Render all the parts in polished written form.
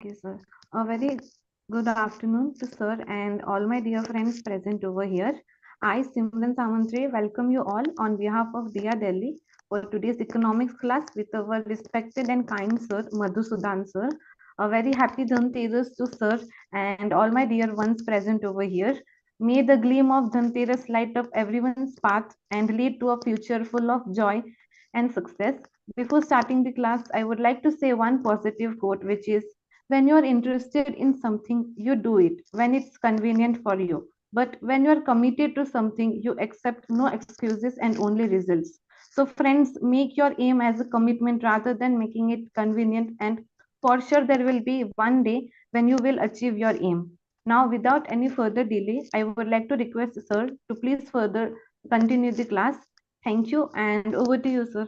Okay, sir. A very good afternoon to sir and all my dear friends present over here. I, Simran Samantri, welcome you all on behalf of Dia Delhi for today's economics class with our respected and kind sir, Madhusudan sir. A very happy Dhanteras to sir and all my dear ones present over here. May the gleam of Dhanteras light up everyone's path and lead to a future full of joy and success. Before starting the class, I would like to say one positive quote, which is when you're interested in something, you do it when it's convenient for you. But when you're committed to something, you accept no excuses and only results. So, friends, make your aim as a commitment rather than making it convenient. And for sure, there will be one day when you will achieve your aim. Now, without any further delay, I would like to request Sir to please further continue the class. Thank you, and over to you, sir.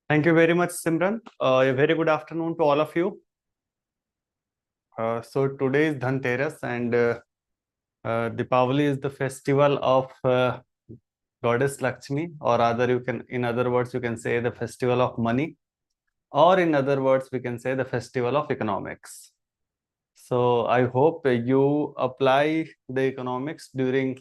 Thank you very much, Simran. A very good afternoon to all of you. So today is Dhanteras, and Deepavali is the festival of goddess Lakshmi, or rather, in other words, you can say the festival of money, or in other words, we can say the festival of economics. So I hope you apply the economics during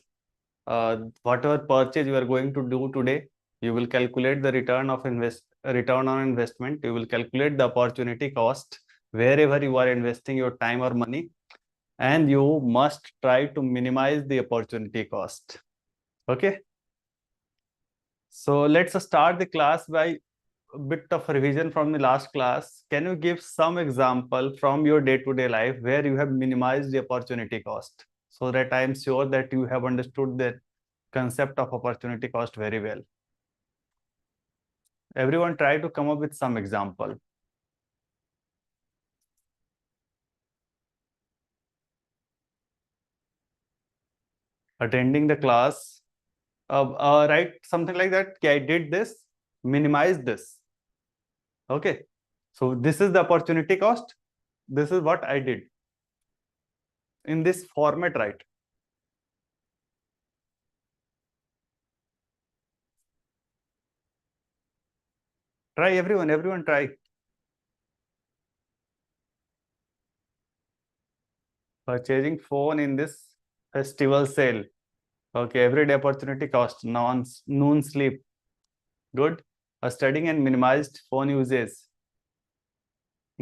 whatever purchase you are going to do today. You will calculate the return on investment. You will calculate the opportunity cost wherever you are investing your time or money, and you must try to minimize the opportunity cost. Okay. So let's start the class by a bit of revision from the last class. Can you give some example from your day-to-day life where you have minimized the opportunity cost, so that I am sure that you have understood the concept of opportunity cost very well? Everyone try to come up with some example. Attending the class, write something like that. Okay, I did this, minimize this. Okay, so this is the opportunity cost. This is what I did. In this format, right? Try, everyone try. Purchasing phone in this festival sale. Okay, everyday opportunity cost, noon sleep. Good. Studying and minimized phone usage.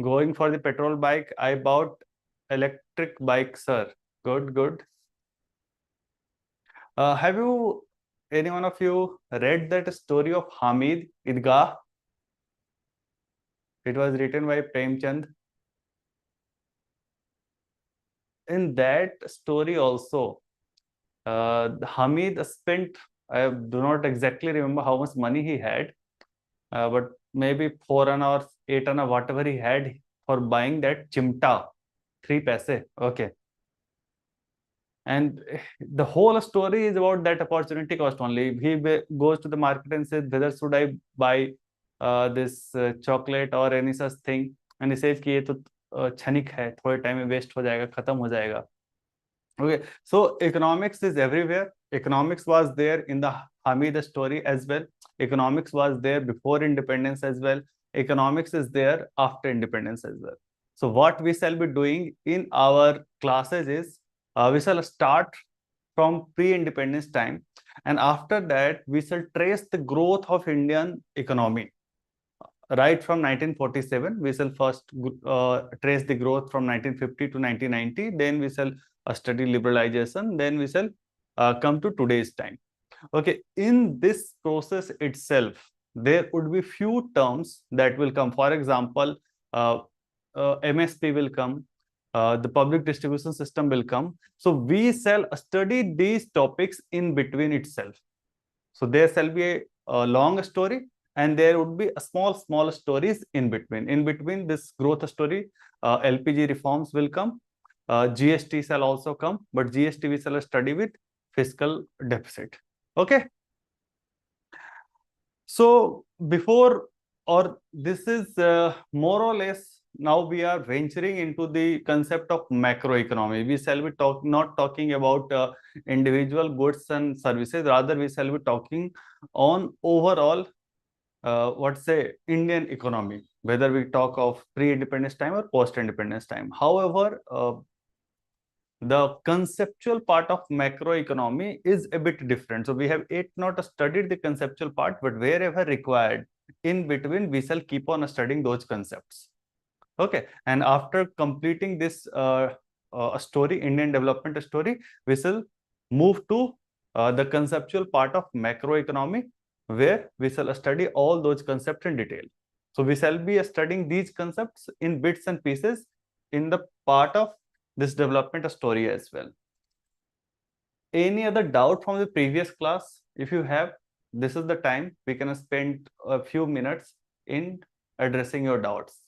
Going for the petrol bike, I bought electric bike, sir. Good. Have you, any one of you, read that story of Hamid Idgah? It was written by Premchand. In that story also, Hamid spent, I do not exactly remember how much money he had, but maybe 4 anna or 8 anna, whatever he had, for buying that chimta, 3 paise. Okay. And the whole story is about that opportunity cost only. He goes to the market and says, whether should I buy this chocolate or any such thing, and he says कि ये तो क्षणिक है, थोड़े time में waste हो जाएगा, खत्म हो जाएगा. Okay, so economics is everywhere. Economics was there in the Hamid story as well. Economics was there before independence as well. Economics is there after independence as well. So what we shall be doing in our classes is we shall start from pre-independence time, and after that we shall trace the growth of Indian economy. Right from 1947, we shall first trace the growth from 1950 to 1990. Then we shall study liberalization. Then we shall come to today's time. Okay, in this process itself, there would be few terms that will come. For example, MSP will come, the public distribution system will come. So we shall study these topics in between itself. So there shall be a long story, and there would be a small stories in between. In between this growth story, LPG reforms will come. GST shall also come, but GST we shall study with fiscal deficit. Okay. So before, or this is more or less, now we are venturing into the concept of macroeconomy. We shall be not talking about individual goods and services. Rather, we shall be talking on overall what's say Indian economy, whether we talk of pre-independence time or post-independence time. However, the conceptual part of macroeconomy is a bit different. So we have yet not studied the conceptual part, but wherever required, in between, we shall keep on studying those concepts. Okay, and after completing this story, Indian development story, we shall move to the conceptual part of macroeconomy, where we shall study all those concepts in detail. So we shall be studying these concepts in bits and pieces in the part of this development story as well. Any other doubt from the previous class? If you have, this is the time we can spend a few minutes in addressing your doubts.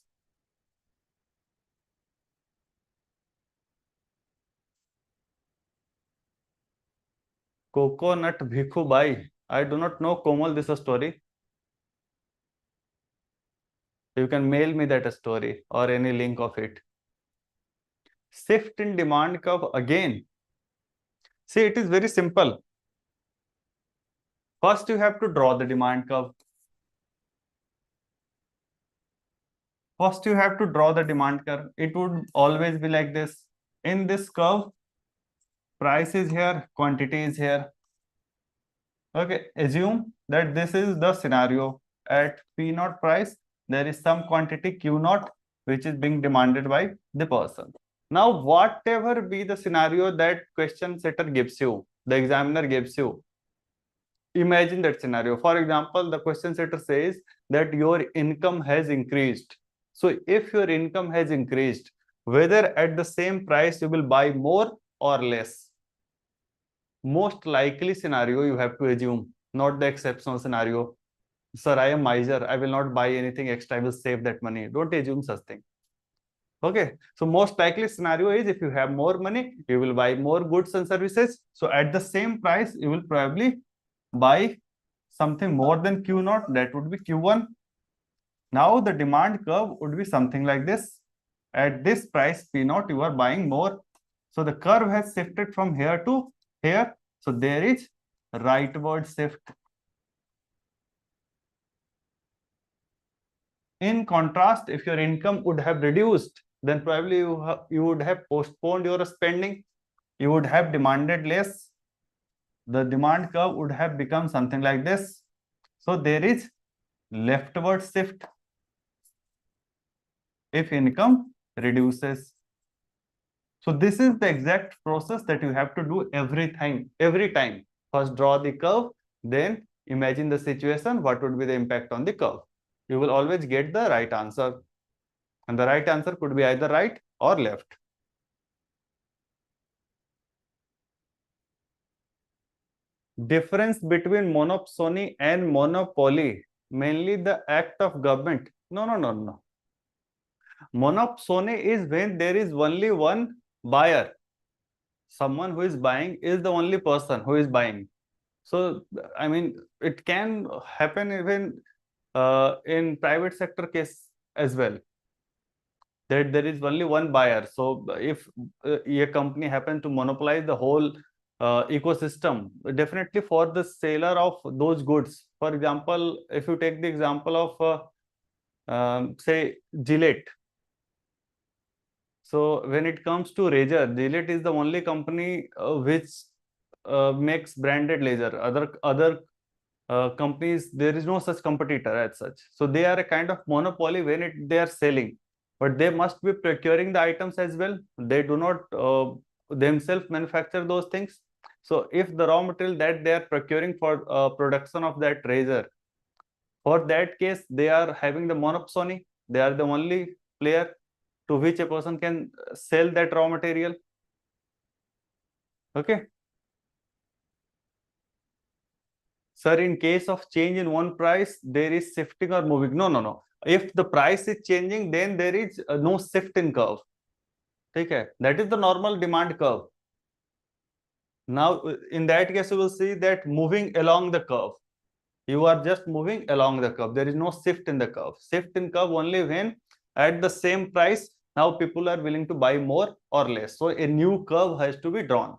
Coconut Bhikhu Bai. I do not know, Komal, this story. You can mail me that story or any link of it. Shift in demand curve again. See, it is very simple. First, you have to draw the demand curve. First, you have to draw the demand curve. It would always be like this. In this curve, price is here, quantity is here. Okay, assume that this is the scenario. At P naught price, there is some quantity Q naught which is being demanded by the person. Now, whatever be the scenario that question setter gives you, the examiner gives you, imagine that scenario. For example, the question setter says that your income has increased. So if your income has increased, whether at the same price you will buy more or less, most likely scenario you have to assume, not the exceptional scenario. Sir, I am miser, I will not buy anything extra, I will save that money. Don't assume such thing. Okay, so most likely scenario is if you have more money, you will buy more goods and services. So at the same price, you will probably buy something more than Q naught, that would be Q1. Now the demand curve would be something like this. At this price P naught, you are buying more. So the curve has shifted from here to here. So there is rightward shift. In contrast, if your income would have reduced, then probably you would have postponed your spending. You would have demanded less. The demand curve would have become something like this. So there is leftward shift if income reduces. So this is the exact process that you have to do every time. First draw the curve, then imagine the situation, what would be the impact on the curve. You will always get the right answer. And the right answer could be either right or left. Difference between monopsony and monopoly, mainly the act of government. No. Monopsony is when there is only one buyer. Someone who is buying is the only person who is buying. So, I mean, it can happen even in private sector case as well, that there is only one buyer. So if a company happens to monopolize the whole ecosystem, definitely for the seller of those goods, for example, if you take the example of say Gillette. So when it comes to razor, Gillette is the only company which makes branded razor. Other companies, there is no such competitor as such. So they are a kind of monopoly when they are selling, but they must be procuring the items as well. They do not themselves manufacture those things. So if the raw material that they are procuring for production of that razor, for that case, they are having the monopsony. They are the only player to which a person can sell that raw material. Okay. Sir, in case of change in one price, there is shifting or moving. No. If the price is changing, then there is no shift in curve. Okay, that is the normal demand curve. Now, in that case, you will see that moving along the curve. You are just moving along the curve. There is no shift in the curve. Shift in curve only when at the same price, now people are willing to buy more or less. So a new curve has to be drawn.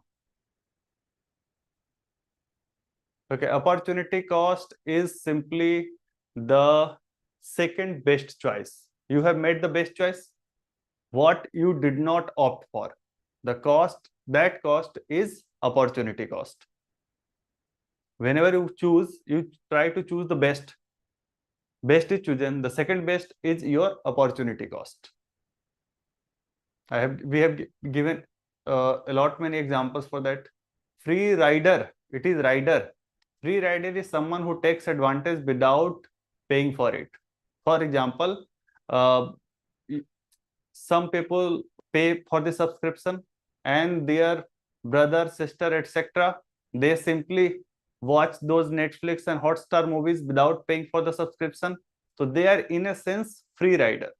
Okay, opportunity cost is simply the second best choice. You have made the best choice. What you did not opt for, the cost, that cost is opportunity cost. Whenever you choose, you try to choose the best. Best is chosen. The second best is your opportunity cost. We have given a lot many examples for that. Free rider, it is rider. Free rider is someone who takes advantage without paying for it. For example, uh, some people pay for the subscription and their brother, sister, etc. They simply watch those Netflix and Hotstar movies without paying for the subscription. So they are in a sense free rider.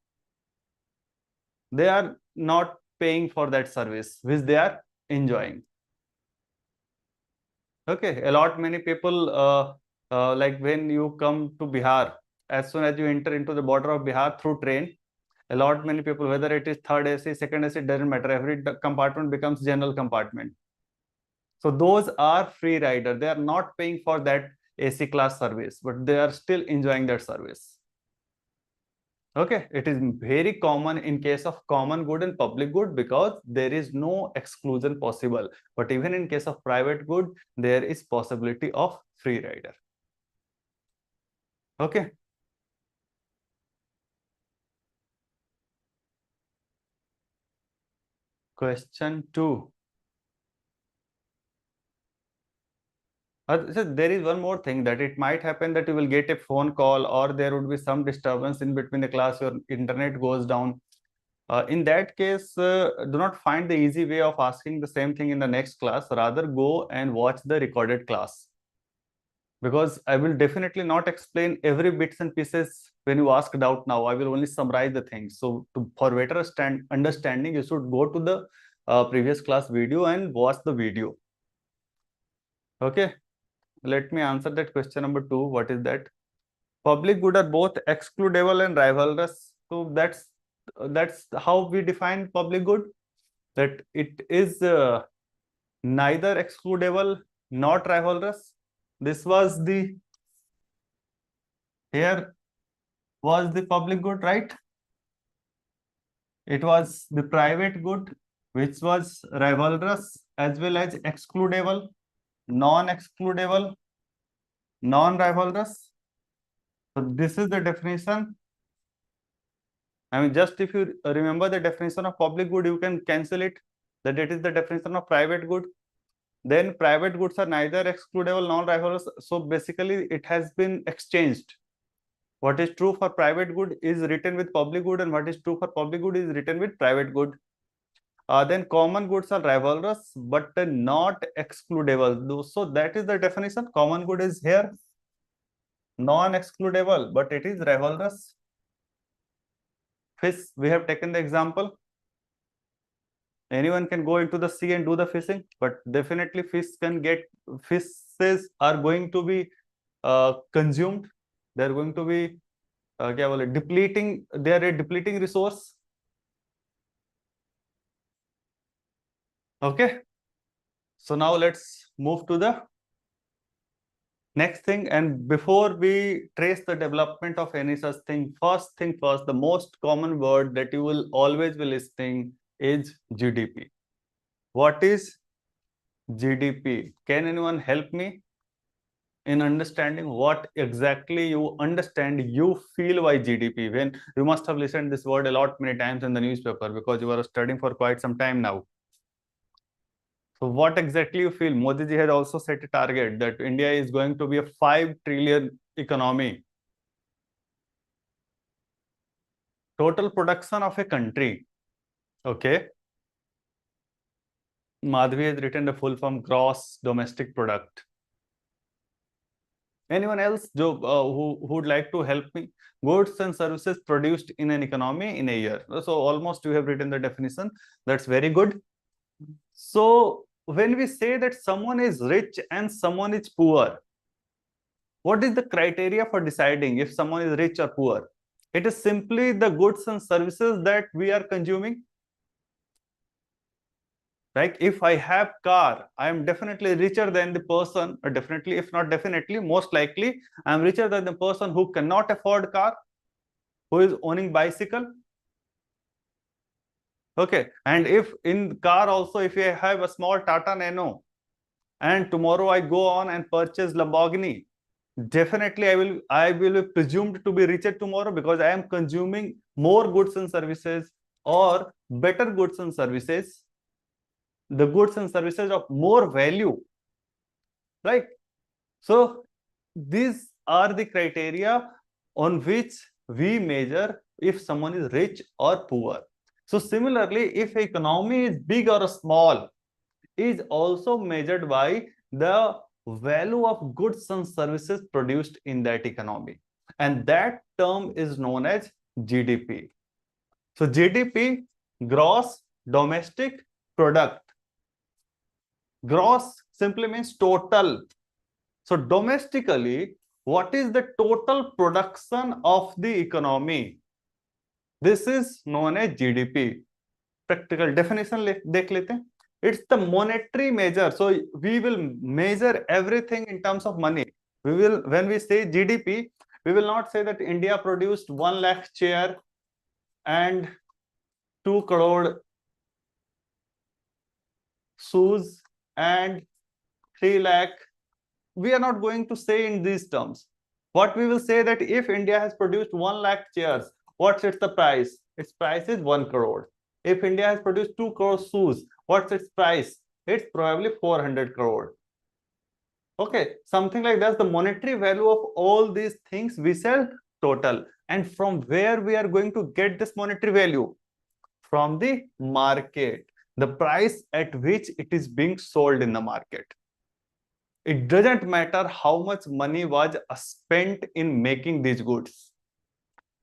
They are not paying for that service which they are enjoying. Okay, a lot many people like when you come to Bihar, as soon as you enter into the border of Bihar through train, a lot many people, whether it is third AC, second AC, it doesn't matter. Every compartment becomes general compartment. So those are free rider. They are not paying for that AC class service, but they are still enjoying that service. Okay, it is very common in case of common good and public good because there is no exclusion possible. But even in case of private good, there is possibility of free rider. Okay. Question 2. So there is one more thing that it might happen that you will get a phone call or there would be some disturbance in between the class, your internet goes down. In that case, do not find the easy way of asking the same thing in the next class. Rather, go and watch the recorded class. Because I will definitely not explain every bits and pieces when you ask doubt now. I will only summarize the things. So for better understanding, you should go to the previous class video and watch the video. Okay. Let me answer that question number 2. What is that? Public good are both excludable and rivalrous. So that's how we define public good. That it is neither excludable, not rivalrous. This was the here was the public good, right? It was the private good, which was rivalrous as well as excludable, non-excludable, non-rivalrous. So this is the definition. I mean, just if you remember the definition of public good, you can cancel it. That it is the definition of private good. Then private goods are neither excludable, non-rivalrous. So basically, it has been exchanged. What is true for private good is written with public good, and what is true for public good is written with private good. Then common goods are rivalrous, but not excludable. So that is the definition. Common good is here, non-excludable, but it is rivalrous. Fish, we have taken the example. Anyone can go into the sea and do the fishing, but definitely fishes are going to be consumed. They're going to be depleting. They are a depleting resource. Okay. So now let's move to the next thing. And before we trace the development of any such thing first, the most common word that you will always be listening is GDP. What is GDP? Can anyone help me in understanding what exactly you understand, you feel by GDP? When you must have listened this word a lot many times in the newspaper because you are studying for quite some time now. So what exactly you feel? Modi ji had also set a target that India is going to be a 5 trillion economy. Total production of a country. Okay. Madhvi has written the full form gross domestic product. Anyone else who would like to help me? Goods and services produced in an economy in a year. So almost you have written the definition. That's very good. So when we say that someone is rich and someone is poor, what is the criteria for deciding if someone is rich or poor? It is simply the goods and services that we are consuming. Like if I have car, I am definitely richer than the person, or definitely, if not definitely, most likely, I am richer than the person who cannot afford car, who is owning bicycle. Okay. And if in car also, if I have a small Tata Nano and tomorrow I go on and purchase Lamborghini, definitely I will be presumed to be richer tomorrow because I am consuming more goods and services, or better goods and services, the goods and services of more value, right? So these are the criteria on which we measure if someone is rich or poor. So similarly, if economy is big or small is also measured by the value of goods and services produced in that economy. And that term is known as GDP. So GDP, gross domestic product. Gross simply means total. So domestically, what is the total production of the economy? This is known as GDP. Practical definition देख लेते हैं. It's the monetary measure. So we will measure everything in terms of money. We will, when we say GDP, we will not say that India produced 1 lakh chair and 2 crore shoes and 3 lakh. We are not going to say in these terms. What we will say that if India has produced 1 lakh chairs, what's its the price? Its price is 1 crore. If India has produced 2 crore shoes, what's its price? It's probably 400 crore. Okay, something like that's the monetary value of all these things we sell total. And from where we are going to get this monetary value? From the market, the price at which it is being sold in the market. It doesn't matter how much money was spent in making these goods.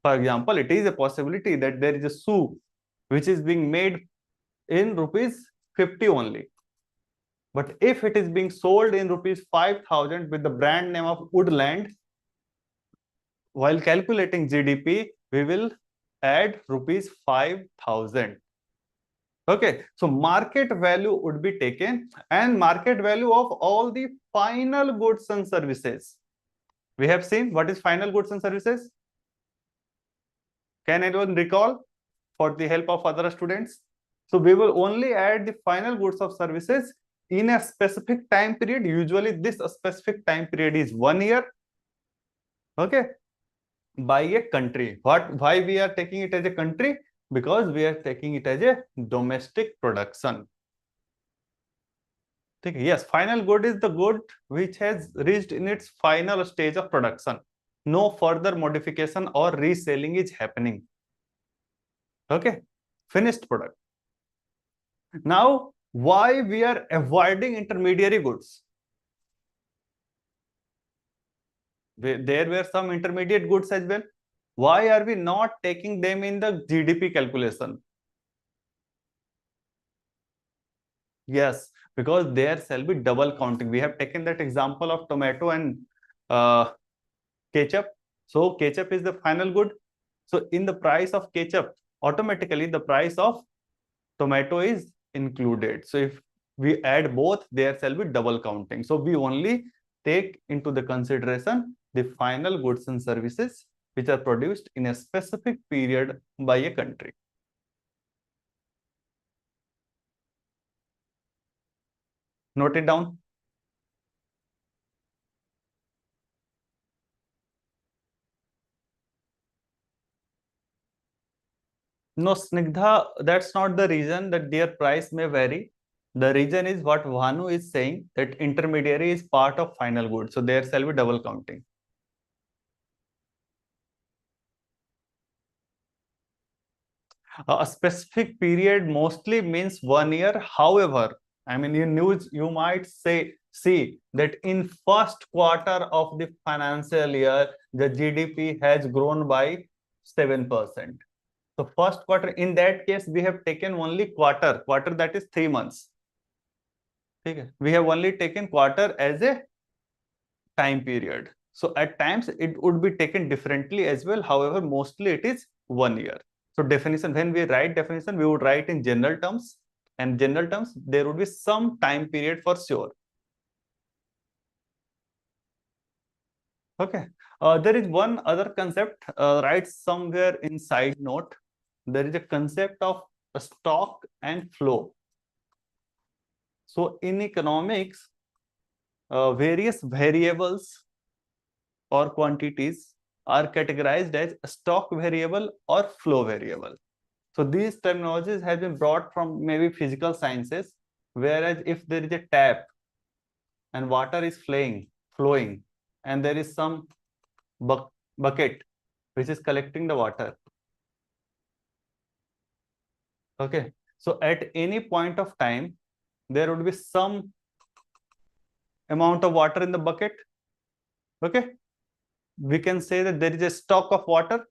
For example, it is a possibility that there is a shoe which is being made in rupees 50 only. But if it is being sold in rupees 5,000 with the brand name of Woodland, while calculating GDP, we will add rupees 5,000. Okay, so market value would be taken, and market value of all the final goods and services. We have seen what is final goods and services. Can anyone recall for the help of other students? So we will only add the final goods of services in a specific time period. Usually this specific time period is 1 year. Okay, by a country. Why we are taking it as a country? Because we are taking it as a domestic production. Okay, yes, final good is the good which has reached in its final stage of production. No further modification or reselling is happening. Okay, finished product. Now, why we are avoiding intermediary goods? There were some intermediate goods as well. Why are we not taking them in the GDP calculation? Yes, because there shall be double counting. We have taken that example of tomato and ketchup. So ketchup is the final good. So in the price of ketchup, automatically the price of tomato is included. So if we add both, there shall be double counting. So we only take into the consideration the final goods and services which are produced in a specific period by a country. Note it down. No, Snigdha, that's not the reason that their price may vary. The reason is what Vanu is saying, that intermediary is part of final good. So there shall be double counting. A specific period mostly means 1 year. However, I mean, in news, you might see that in first quarter of the financial year, the GDP has grown by 7%. So first quarter, in that case, we have taken only quarter that is 3 months. Okay. We have only taken quarter as a time period. So at times it would be taken differently as well. However, mostly it is 1 year. So definition, when we write definition, we would write in general terms. and general terms, there would be some time period for sure. Okay. There is one other concept, right somewhere in side note. There is a concept of a stock and flow. So in economics, various variables or quantities are categorized as stock variable or flow variable. So these terminologies have been brought from maybe physical sciences, whereas if there is a tap and water is flowing, and there is some bucket which is collecting the water. Okay, so at any point of time, there would be some amount of water in the bucket. Okay, we can say that there is a stock of water.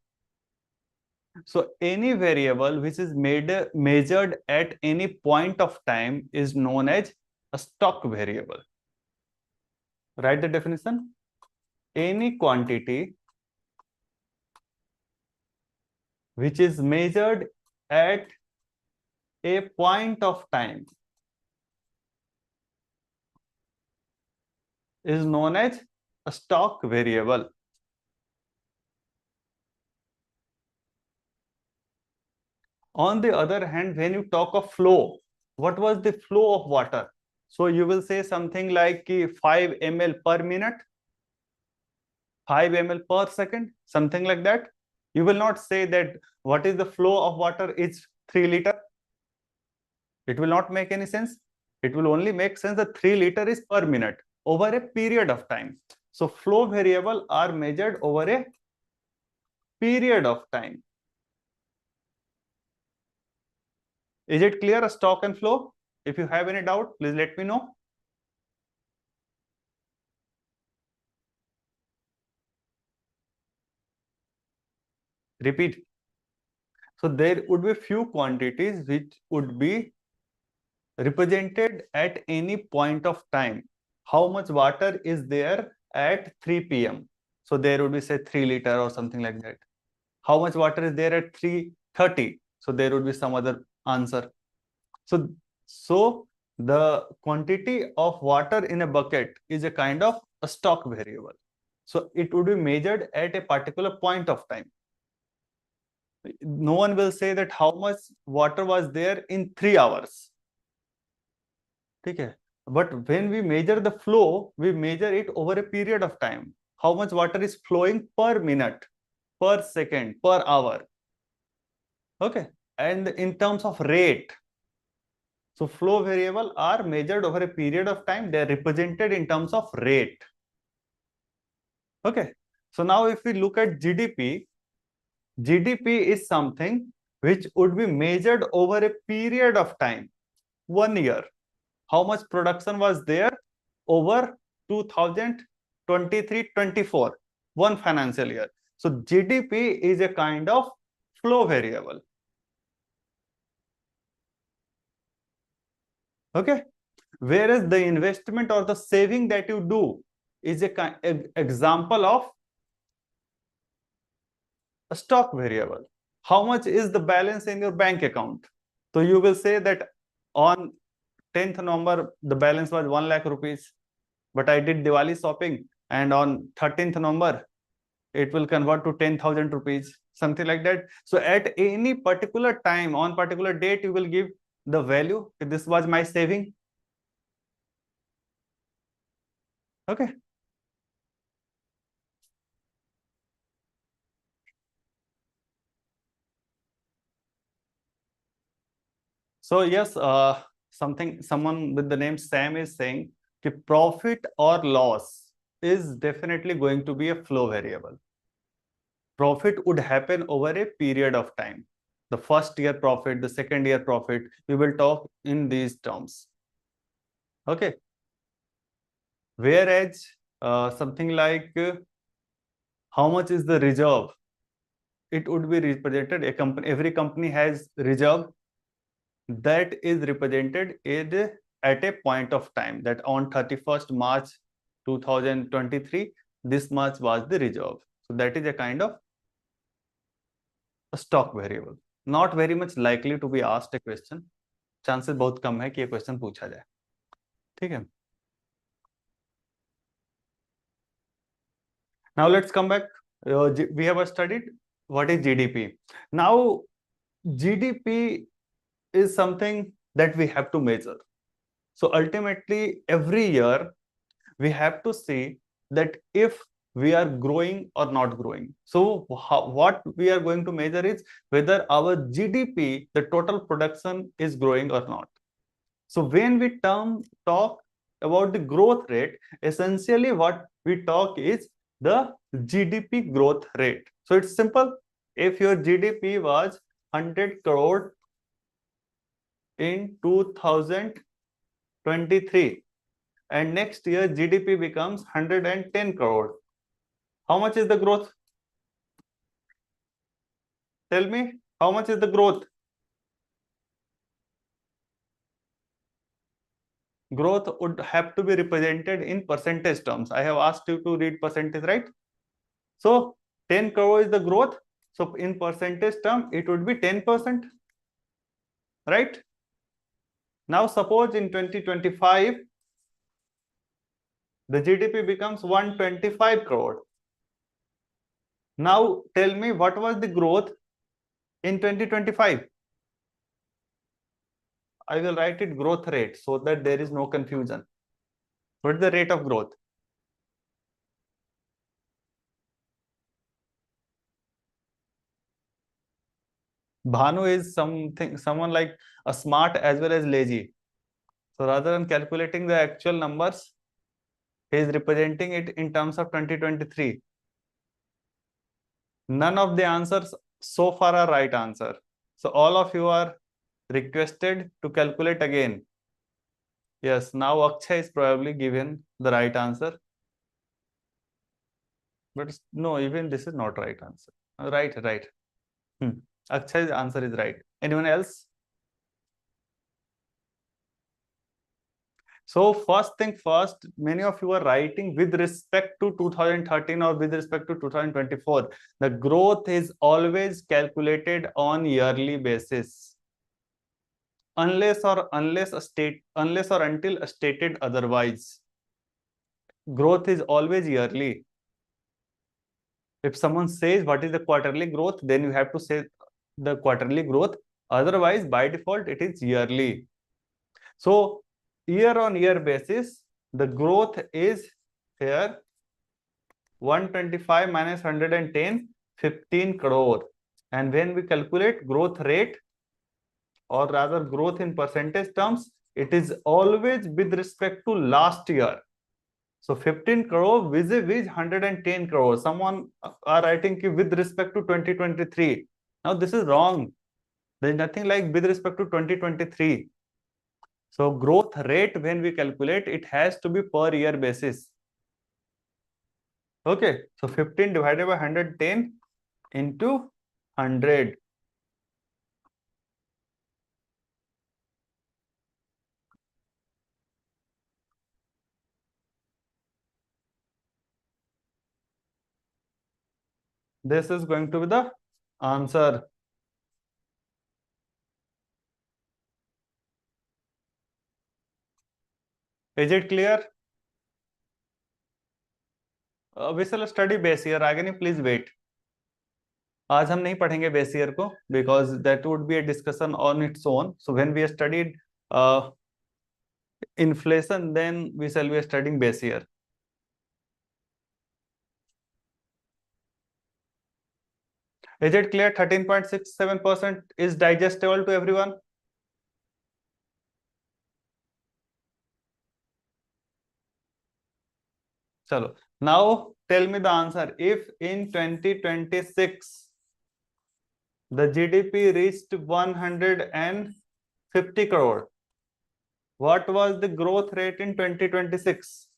So any variable which is measured at any point of time is known as a stock variable. Write the definition. Any quantity which is measured at a point of time is known as a stock variable. On the other hand, when you talk of flow, what was the flow of water? So you will say something like 5 ml per minute, 5 ml per second, something like that. You will not say that what is the flow of water is 3 liter. It will not make any sense. It will only make sense that 3 liter is per minute over a period of time. So flow variable are measured over a period of time. Is it clear, stock and flow? If you have any doubt, please let me know. Repeat. So there would be few quantities which would be represented at any point of time. How much water is there at 3 p.m.? So there would be say 3 liter or something like that. How much water is there at 3:30? So there would be some other answer. So the quantity of water in a bucket is a kind of a stock variable. So it would be measured at a particular point of time. No one will say that how much water was there in 3 hours. Okay. But when we measure the flow, we measure it over a period of time. How much water is flowing per minute, per second, per hour. Okay. And in terms of rate, so flow variable are measured over a period of time. They are represented in terms of rate. Okay. So now if we look at GDP, GDP is something which would be measured over a period of time, 1 year. How much production was there over 2023-24, one financial year. So GDP is a kind of flow variable. Okay. Whereas the investment or the saving that you do is a example of a stock variable. How much is the balance in your bank account? So you will say that on 10th November, the balance was 1 lakh rupees, but I did Diwali shopping and on 13th November, it will convert to 10,000 rupees, something like that. So at any particular time, on particular date, you will give the value. This was my saving. Okay. So yes, someone with the name Sam is saying that profit or loss is definitely going to be a flow variable. Profit would happen over a period of time. The first year profit, the second year profit, we will talk in these terms. Okay. Whereas something like how much is the reserve? It would be represented, every company has reserve that is represented at a point of time, that on 31st March 2023, this much was the reserve. So that is a kind of a stock variable. Not very much likely to be asked a question. Chances बहुत कम है कि ये question पूछा जाए, ठीक है। Now let's come back. We have studied what is GDP. Now GDP is something that we have to measure. So ultimately, every year we have to see that if we are growing or not growing. So what we are going to measure is whether our GDP, the total production, is growing or not. So when we talk about the growth rate, essentially what we talk is the GDP growth rate. So it's simple. If your GDP was 100 crore in 2023 and next year GDP becomes 110 crore, how much is the growth? Tell me, how much is the growth? Growth would have to be represented in percentage terms. I have asked you to read percentage, right? So 10 crore is the growth. So in percentage term, it would be 10%, right? Now suppose in 2025, the GDP becomes 125 crore. Now tell me what was the growth in 2025? I will write it growth rate so that there is no confusion. What is the rate of growth? Bhanu is someone like a smart as well as lazy. So rather than calculating the actual numbers, he is representing it in terms of 2023. None of the answers so far are right answer. So all of you are requested to calculate again. Yes, now Akshay is probably given the right answer. But no, even this is not right answer. Right. Akshay's answer is right. Anyone else? So first thing first, many of you are writing with respect to 2013 or with respect to 2024. The growth is always calculated on yearly basis. Unless or until stated otherwise. Growth is always yearly. If someone says what is the quarterly growth, then you have to say the quarterly growth. Otherwise, by default, it is yearly. So year on year basis, the growth is here 125 minus 110, 15 crore. And when we calculate growth rate, or rather growth in percentage terms, it is always with respect to last year. So 15 crore vis-a-vis 110 crore. Someone are writing with respect to 2023. Now this is wrong. There is nothing like with respect to 2023. So growth rate, when we calculate, it has to be per year basis. Okay. So 15 divided by 110 into 100. This is going to be the answer. Is it clear? We shall study base year. आगे नहीं, please wait. आज हम नहीं पढ़ेंगे base year को, because that would be a discussion on its own. So when we studied inflation, then we shall be studying base year. Is it clear? 13.67% is digestible to everyone. Chalo, now tell me the answer. If in 2026 the GDP reached 150 crore, what was the growth rate in 2026?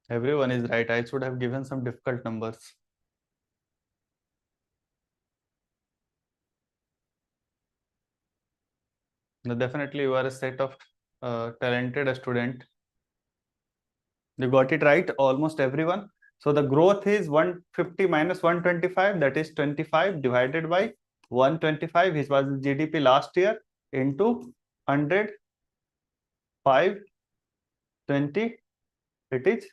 Everyone is right. I should have given some difficult numbers. No, definitely you are a set of talented student. You got it right, almost everyone. So the growth is 150 minus 125, that is 25 divided by 125, which was GDP last year, into 100, 5, 20, it is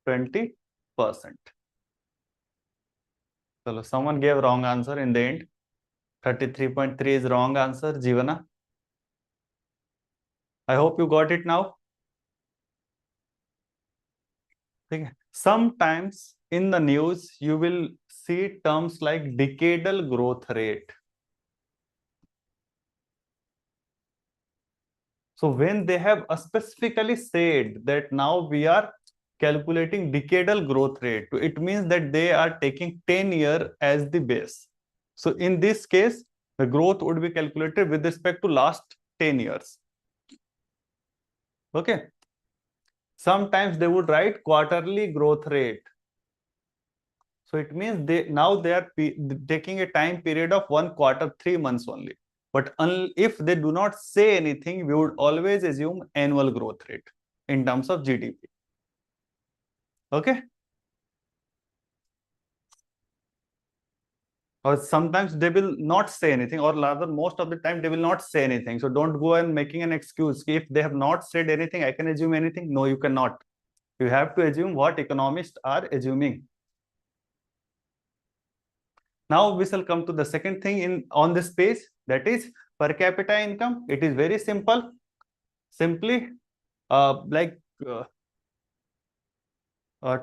20%. So someone gave wrong answer in the end. 33.3 is wrong answer, Jivana. I hope you got it now. Sometimes in the news, you will see terms like decadal growth rate. So when they have specifically said that now we are calculating decadal growth rate, it means that they are taking 10 year as the base. So in this case, the growth would be calculated with respect to last 10 years. Okay. Sometimes they would write quarterly growth rate. So it means they are taking a time period of 1 quarter, 3 months only. But if they do not say anything, we would always assume annual growth rate in terms of GDP. Okay. Or sometimes they will not say anything, or rather most of the time they will not say anything. So don't go and making an excuse. If they have not said anything, I can assume anything. No, you cannot. You have to assume what economists are assuming. Now we shall come to the second thing on this page, that is per capita income. It is very simple. Simply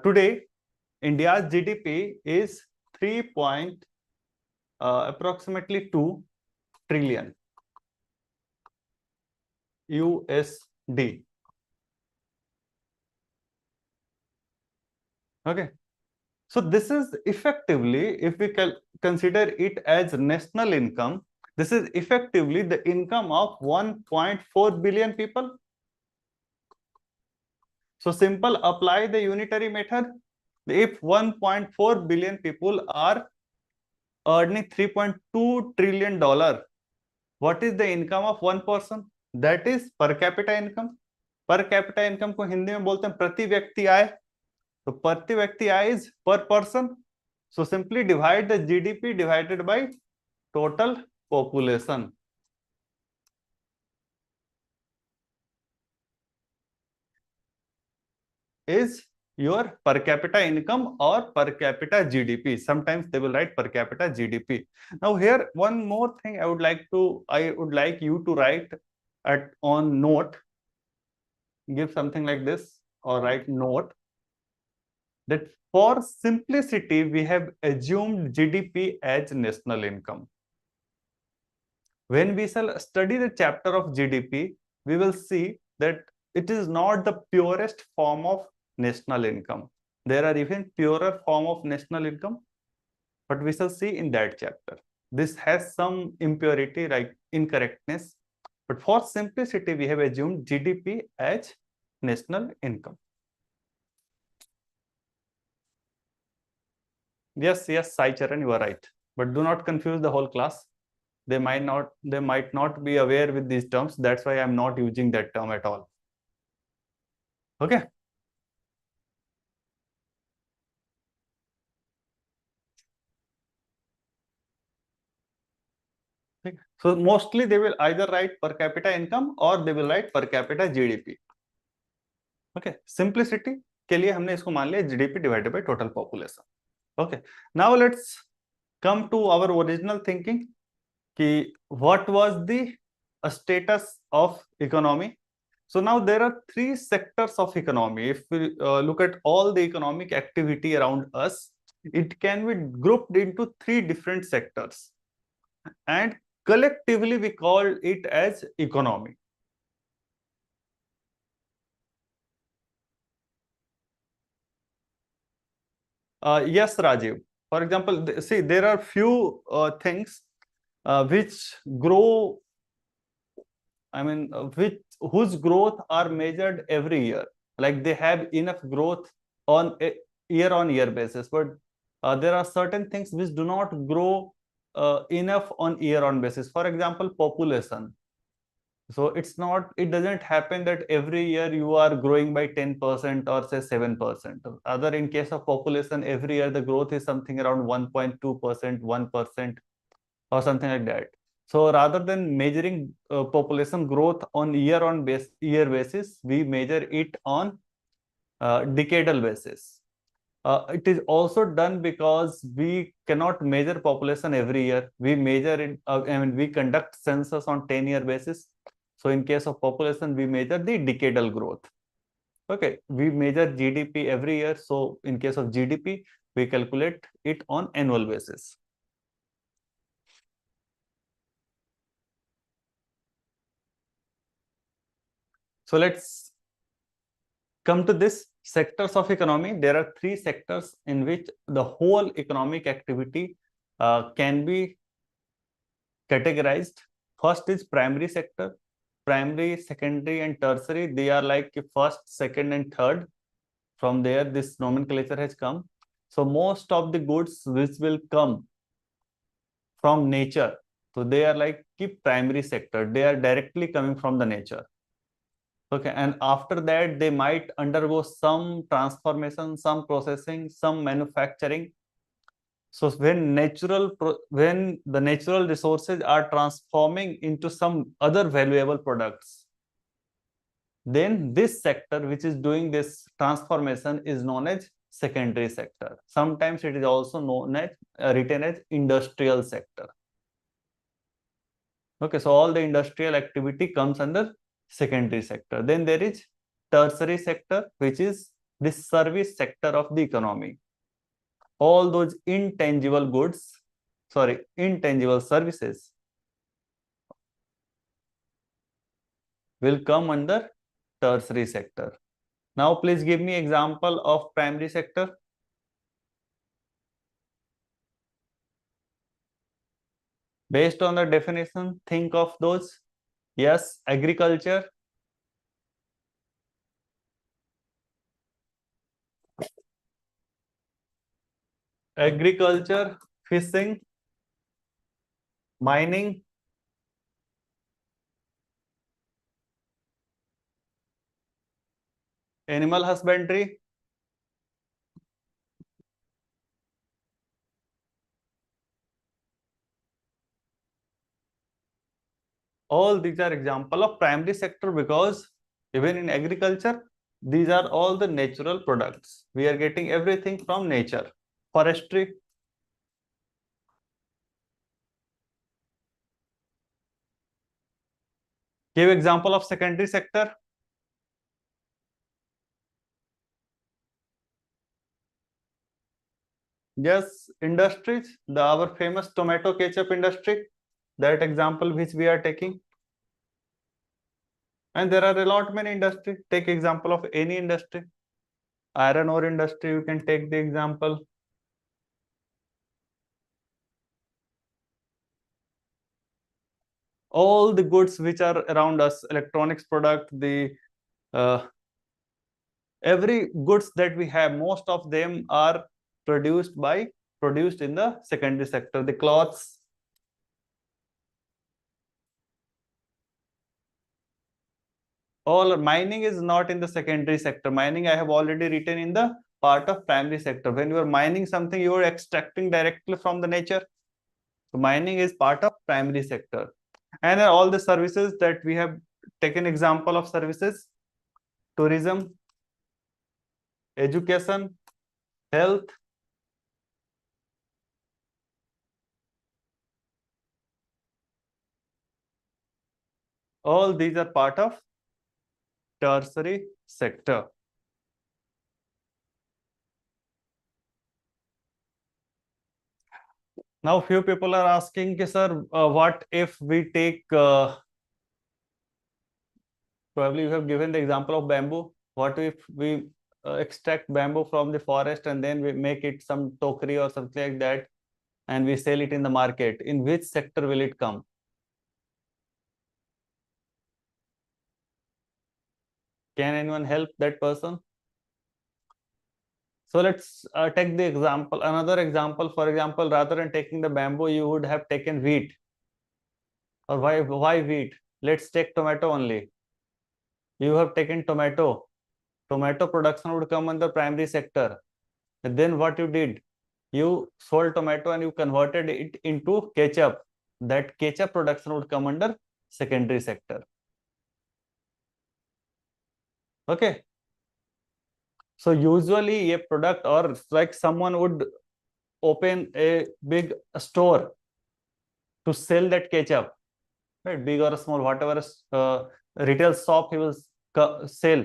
today, India's GDP is 3 approximately 2 trillion USD. Okay. So this is effectively, if we consider it as national income, this is effectively the income of 1.4 billion people. So simple, apply the unitary method. If 1.4 billion people are earning $3.2 trillion, what is the income of one person? That is per capita income. Per capita income को हिंदी में बोलते हैं प्रति व्यक्ति आय. So प्रति व्यक्ति आय is per person. So simply divide the GDP divided by total population. Is your per capita income or per capita GDP. Sometimes they will write per capita GDP. Now here one more thing I would like you to write on note. Give something like this or write note that for simplicity we have assumed GDP as national income. When we shall study the chapter of GDP, we will see that it is not the purest form of national income. There are even purer form of national income, but we shall see in that chapter. This has some impurity, like incorrectness, but for simplicity, we have assumed GDP as national income. Yes, Sai Charan, you are right. But do not confuse the whole class. They might not be aware with these terms. That's why I'm not using that term at all. Okay. So mostly they will either write per capita income or they will write per capita GDP. Okay. Simplicity के लिए हमने इसको मान लिया GDP divided by total population. Okay. Now let's come to our original thinking. What was the status of economy? So now there are 3 sectors of economy. If we look at all the economic activity around us, it can be grouped into 3 different sectors, and collectively we call it as economy. Yes, Rajiv. For example, see, there are few things which grow, whose growth are measured every year. Like they have enough growth on a year-on-year basis, but there are certain things which do not grow enough on year-on basis. For example, population. So it doesn't happen that every year you are growing by 10% or say 7%. Other, in case of population, every year the growth is something around 1.2%, 1%, or something like that. So rather than measuring population growth on year basis, we measure it on decadal basis. It is also done because we cannot measure population every year. We measure it, we conduct census on 10-year basis. So in case of population, we measure the decadal growth. Okay, we measure GDP every year. So in case of GDP, we calculate it on annual basis. So let's come to this sectors of economy. There are three sectors in which the whole economic activity can be categorized. First is primary sector. Primary, secondary, and tertiary, they are like first, second, and third. From there, this nomenclature has come. So most of the goods which will come from nature, so they are like primary sector. They are directly coming from the nature. Okay, and after that, they might undergo some transformation, some processing, some manufacturing. So when the natural resources are transforming into some other valuable products, then this sector which is doing this transformation is known as secondary sector. Sometimes it is also known as written as industrial sector. Okay, so all the industrial activity comes under secondary sector. Then there is tertiary sector, which is the service sector of the economy. All those intangible services will come under tertiary sector. Now, please give me example of primary sector. Based on the definition, think of those. Yes, agriculture, fishing, mining, animal husbandry, all these are example of primary sector, because even in agriculture, these are all the natural products. We are getting everything from nature. Forestry, give example of secondary sector. Yes, industries, our famous tomato ketchup industry, that example which we are taking. And there are a lot many industry. Take example of any industry. Iron ore industry, you can take the example. All the goods which are around us, electronics product, the every goods that we have, most of them are produced in the secondary sector. The cloths, all mining is not in the secondary sector. Mining I have already written in the part of primary sector. When you are mining something, you are extracting directly from the nature. So mining is part of primary sector. And all the services that we have taken example of services: tourism, education, health, all these are part of tertiary sector. Now, few people are asking, sir, what if we take, probably you have given the example of bamboo. What if we extract bamboo from the forest and then we make it some tokery or something like that, and we sell it in the market? In which sector will it come? Can anyone help that person? So let's take the example, another example. For example, rather than taking the bamboo, you would have taken wheat. Or why wheat? Let's take tomato only. You have taken tomato. Tomato production would come under primary sector. And then what you did? You sold tomato and you converted it into ketchup. That ketchup production would come under secondary sector. Okay. So usually a product, or like someone would open a big store to sell that ketchup, right? Big or small, whatever retail shop he will sell.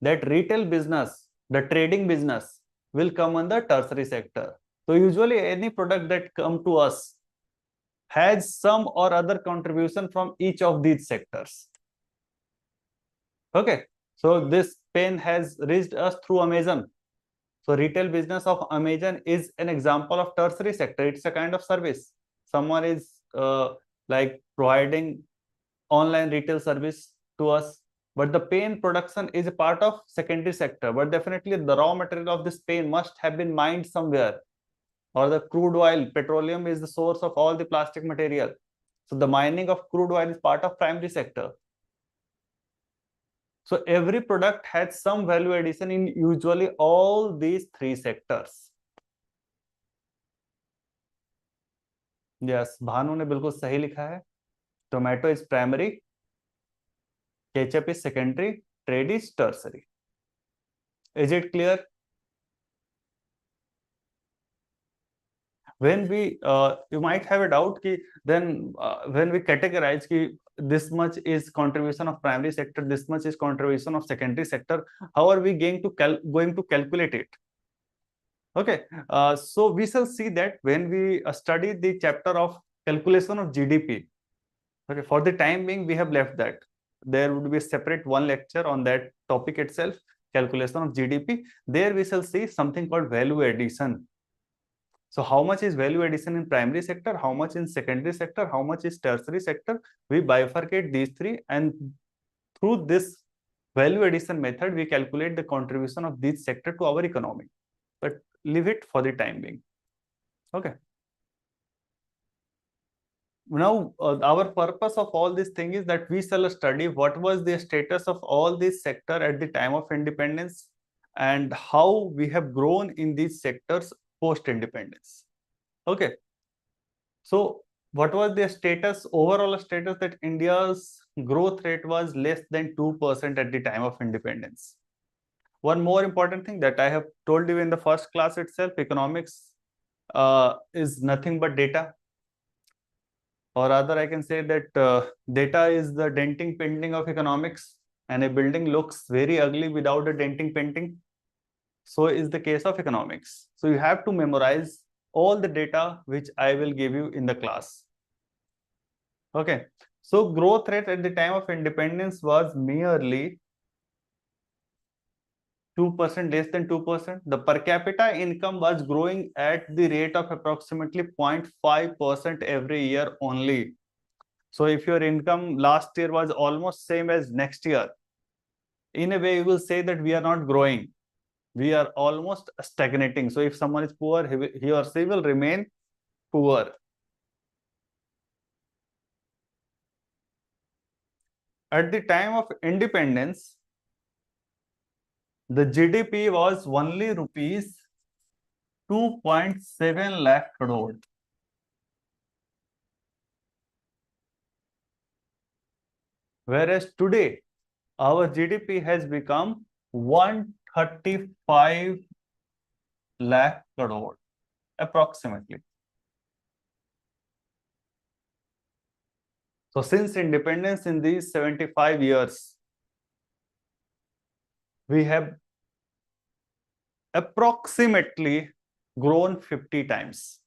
That retail business, the trading business, will come under tertiary sector. So usually any product that come to us has some or other contribution from each of these sectors. Okay, so this pen has reached us through Amazon. So retail business of Amazon is an example of tertiary sector. It's a kind of service. Someone is like providing online retail service to us, but the pen production is a part of secondary sector. But definitely the raw material of this pen must have been mined somewhere, or the crude oil, petroleum is the source of all the plastic material. So the mining of crude oil is part of primary sector. So every product has some value addition in usually all these three sectors. Yes, Bhanu ने बिल्कुल सही लिखा है. Tomato is primary, ketchup is secondary, trade is tertiary. Is it clear? When we you might have a doubt ki then when we categorize ki this much is contribution of primary sector, this much is contribution of secondary sector, how are we going to calculate it? Okay, so we shall see that when we study the chapter of calculation of GDP. Okay, for the time being we have left that. There would be a separate one lecture on that topic itself, calculation of GDP. There we shall see something called value addition. So how much is value addition in primary sector, how much in secondary sector, how much is tertiary sector? We bifurcate these three, and through this value addition method, we calculate the contribution of this sector to our economy. But leave it for the time being. Okay. Now, our purpose of all this thing is that we shall study what was the status of all this sector at the time of independence and how we have grown in these sectors post-independence. Okay. So what was the status, overall status, that India's growth rate was less than 2% at the time of independence. One more important thing that I have told you in the first class itself, economics is nothing but data. Or rather, I can say that data is the denting painting of economics, and a building looks very ugly without a denting painting. So is the case of economics. So you have to memorize all the data which I will give you in the class. Okay. So growth rate at the time of independence was merely 2%, less than 2%. The per capita income was growing at the rate of approximately 0.5% every year only. So if your income last year was almost same as next year, in a way you will say that we are not growing. We are almost stagnating. So if someone is poor, he or she will remain poor. At the time of independence, the GDP was only rupees 2.7 lakh crore. Whereas today, our GDP has become 135 lakh crore, approximately. So since independence, in these 75 years, we have approximately grown 50 times.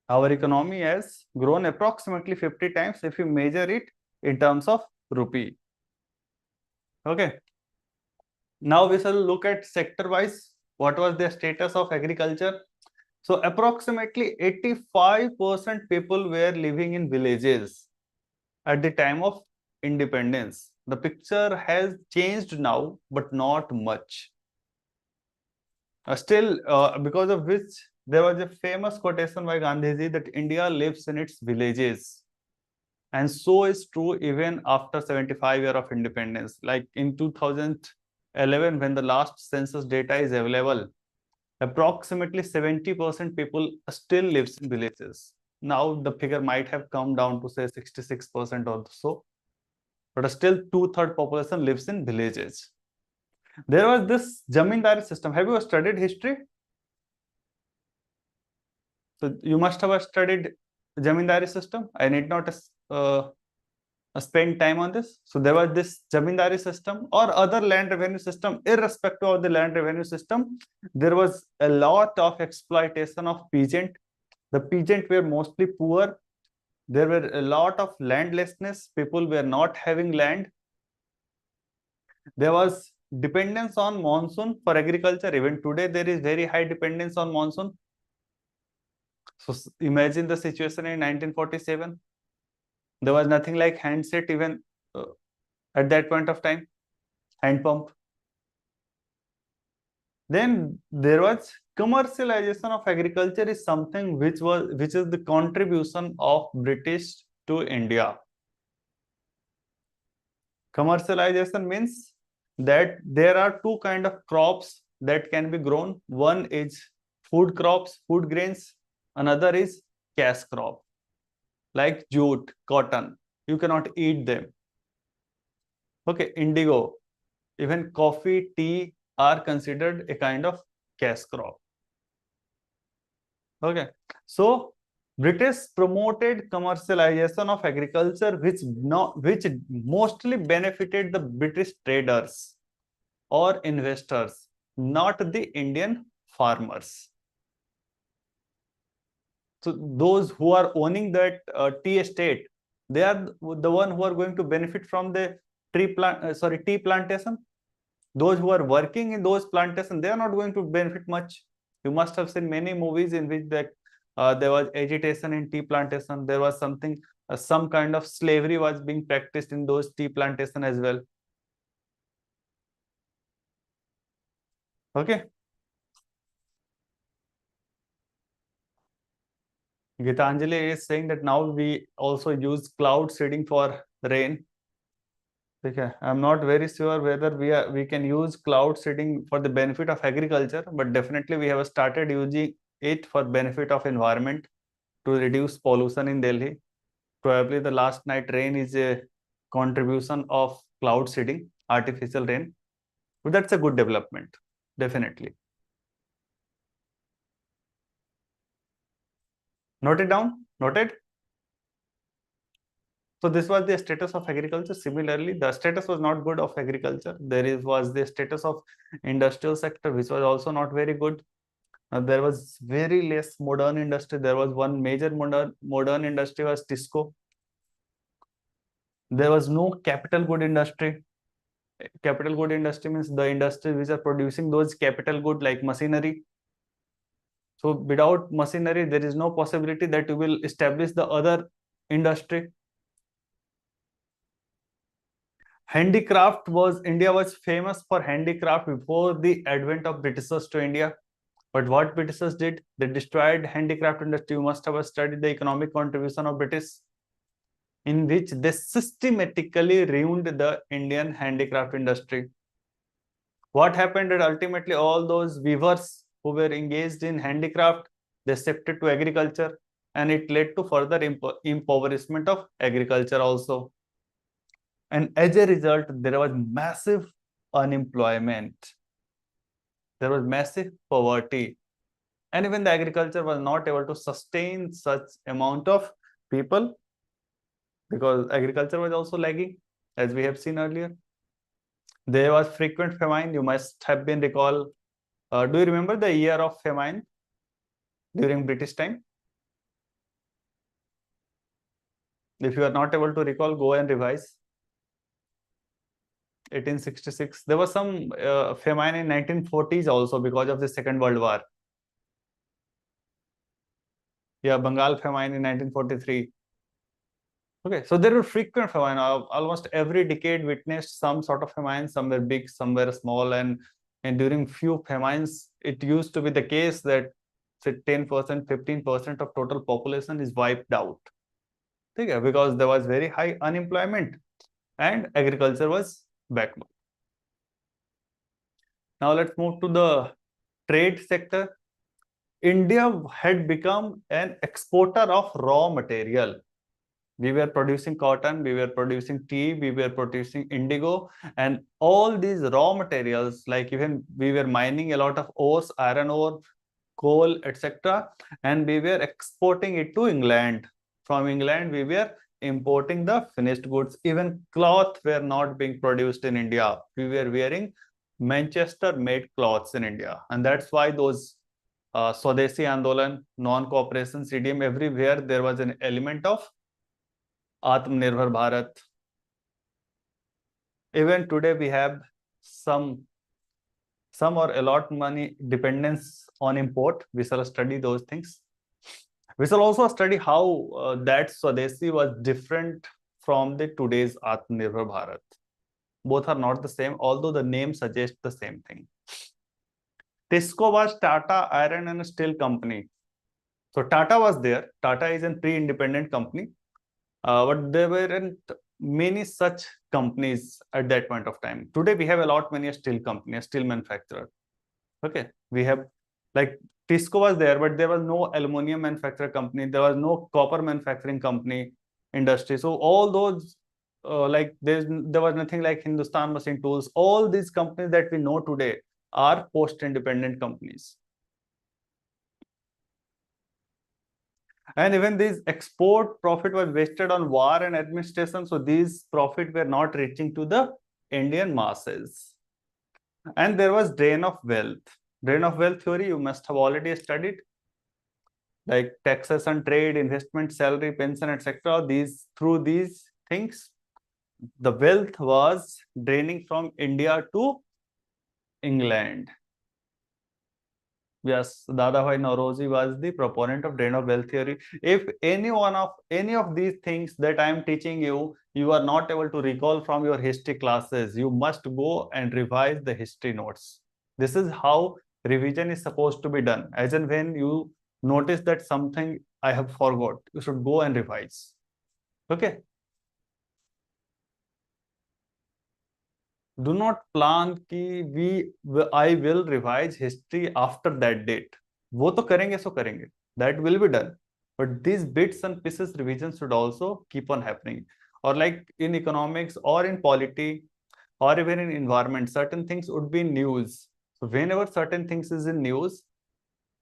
Our economy has grown approximately 50 times if you measure it in terms of rupee. Okay. Now we shall look at sector wise. What was the status of agriculture? So approximately 85% people were living in villages at the time of independence. The picture has changed now, but not much. Still, because of which there was a famous quotation by Gandhiji that India lives in its villages. And so is true even after 75 years of independence. Like in 2011, when the last census data is available, approximately 70% people still lives in villages. Now the figure might have come down to say 66% or so, but still two-thirds population lives in villages. There was this zamindari system. Have you studied history? So you must have studied zamindari system. I need not spend time on this. So there was this zamindari system or other land revenue system. Irrespective of the land revenue system, there was a lot of exploitation of peasant. The peasant were mostly poor. There were a lot of landlessness. People were not having land. There was dependence on monsoon for agriculture. Even today, there is very high dependence on monsoon. So imagine the situation in 1947. There was nothing like handset even at that point of time, hand pump. Then there was commercialization of agriculture is something which is the contribution of British to India. Commercialization means that there are two kind of crops that can be grown. One is food crops, food grains. Another is cash crop, like jute, cotton. You cannot eat them. Okay, indigo, even coffee, tea are considered a kind of cash crop. Okay, so British promoted commercialization of agriculture, which mostly benefited the British traders or investors, not the Indian farmers. So those who are owning that tea estate, they are the one who are going to benefit from the tea plantation. Those who are working in those plantations, they are not going to benefit much. You must have seen many movies in which that there was agitation in tea plantation. There was something, some kind of slavery was being practiced in those tea plantation as well. Okay. Gitanjali is saying that now we also use cloud seeding for rain. Okay. I'm not very sure whether we can use cloud seeding for the benefit of agriculture, but definitely we have started using it for benefit of environment to reduce pollution in Delhi. Probably the last night rain is a contribution of cloud seeding, artificial rain. But that's a good development, definitely. Noted down? Noted? So this was the status of agriculture. Similarly, the status was not good of agriculture. Was the status of industrial sector, which was also not very good. There was very less modern industry. There was one major modern industry was Tisco. There was no capital good industry. Capital good industry means the industry which are producing those capital good like machinery. So without machinery, there is no possibility that you will establish the other industry. Handicraft India was famous for handicraft before the advent of Britishers to India. But what Britishers did, they destroyed handicraft industry. You must have studied the economic contribution of British, in which they systematically ruined the Indian handicraft industry. What happened that ultimately all those weavers who were engaged in handicraft, they shifted to agriculture, and it led to further impoverishment of agriculture also. And as a result, there was massive unemployment. There was massive poverty. And even the agriculture was not able to sustain such amount of people because agriculture was also lagging, as we have seen earlier. There was frequent famine. You must have been recall. Do you remember the year of famine during British time? If you are not able to recall, go and revise. 1866. There was some famine in 1940s also because of the Second World War. Yeah, Bengal famine in 1943. Okay, so there were frequent famine. Almost every decade witnessed some sort of famine. Some were big, some were small, and during few famines, it used to be the case that say 10%, 15% of total population is wiped out. ठीक है, because there was very high unemployment and agriculture was backward. Now let's move to the trade sector. India had become an exporter of raw material. We were producing cotton, we were producing tea, we were producing indigo, and all these raw materials, like even we were mining a lot of ores, iron ore, coal, etc., and we were exporting it to England. From England, we were importing the finished goods. Even cloth were not being produced in India. We were wearing Manchester-made cloths in India, and that's why those Swadeshi Andolan, non-cooperation, CDM, everywhere there was an element of Atmanirbhar Bharat. Even today we have some or a lot money dependence on import. We shall study those things. We shall also study how that Swadeshi was different from the today's Atmanirbhar Bharat. Both are not the same, although the name suggests the same thing. Tisco was Tata Iron and Steel Company. So Tata was there. Tata is a pre-independent company, but there weren't many such companies at that point of time. Today we have a lot many steel companies, steel manufacturer. Okay, we have like Tisco was there, but there was no aluminum manufacturer company. There was no copper manufacturing company industry. So all those like there was nothing like Hindustan Machine Tools. All these companies that we know today are post-independent companies. And even these export profit was wasted on war and administration. So these profit were not reaching to the Indian masses. And there was drain of wealth. Drain of wealth theory, you must have already studied. Like taxes on trade, investment, salary, pension, etc. Through these things, the wealth was draining from India to England. Yes, Dadabhai Nauroji was the proponent of drain of wealth theory. If any of these things that I am teaching you, you are not able to recall from your history classes, you must go and revise the history notes. This is how revision is supposed to be done. As in when you notice that something I have forgot, you should go and revise. Okay. Do not plan कि I will revise history after that date. वो तो करेंगे सो करेंगे. That will be done. But these bits and pieces revisions should also keep on happening. Or like in economics or in polity or even in environment, certain things would be news. So whenever certain things is in news,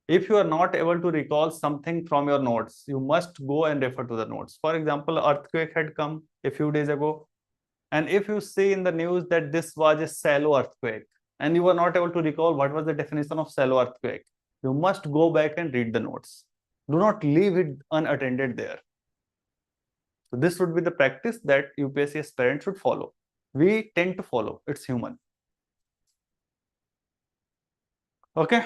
if you are not able to recall something from your notes, you must go and refer to the notes. For example, earthquake had come a few days ago. And if you see in the news that this was a shallow earthquake, and you were not able to recall what was the definition of shallow earthquake, you must go back and read the notes. Do not leave it unattended there. So this would be the practice that UPSC aspirant should follow. We tend to follow. It's human. Okay.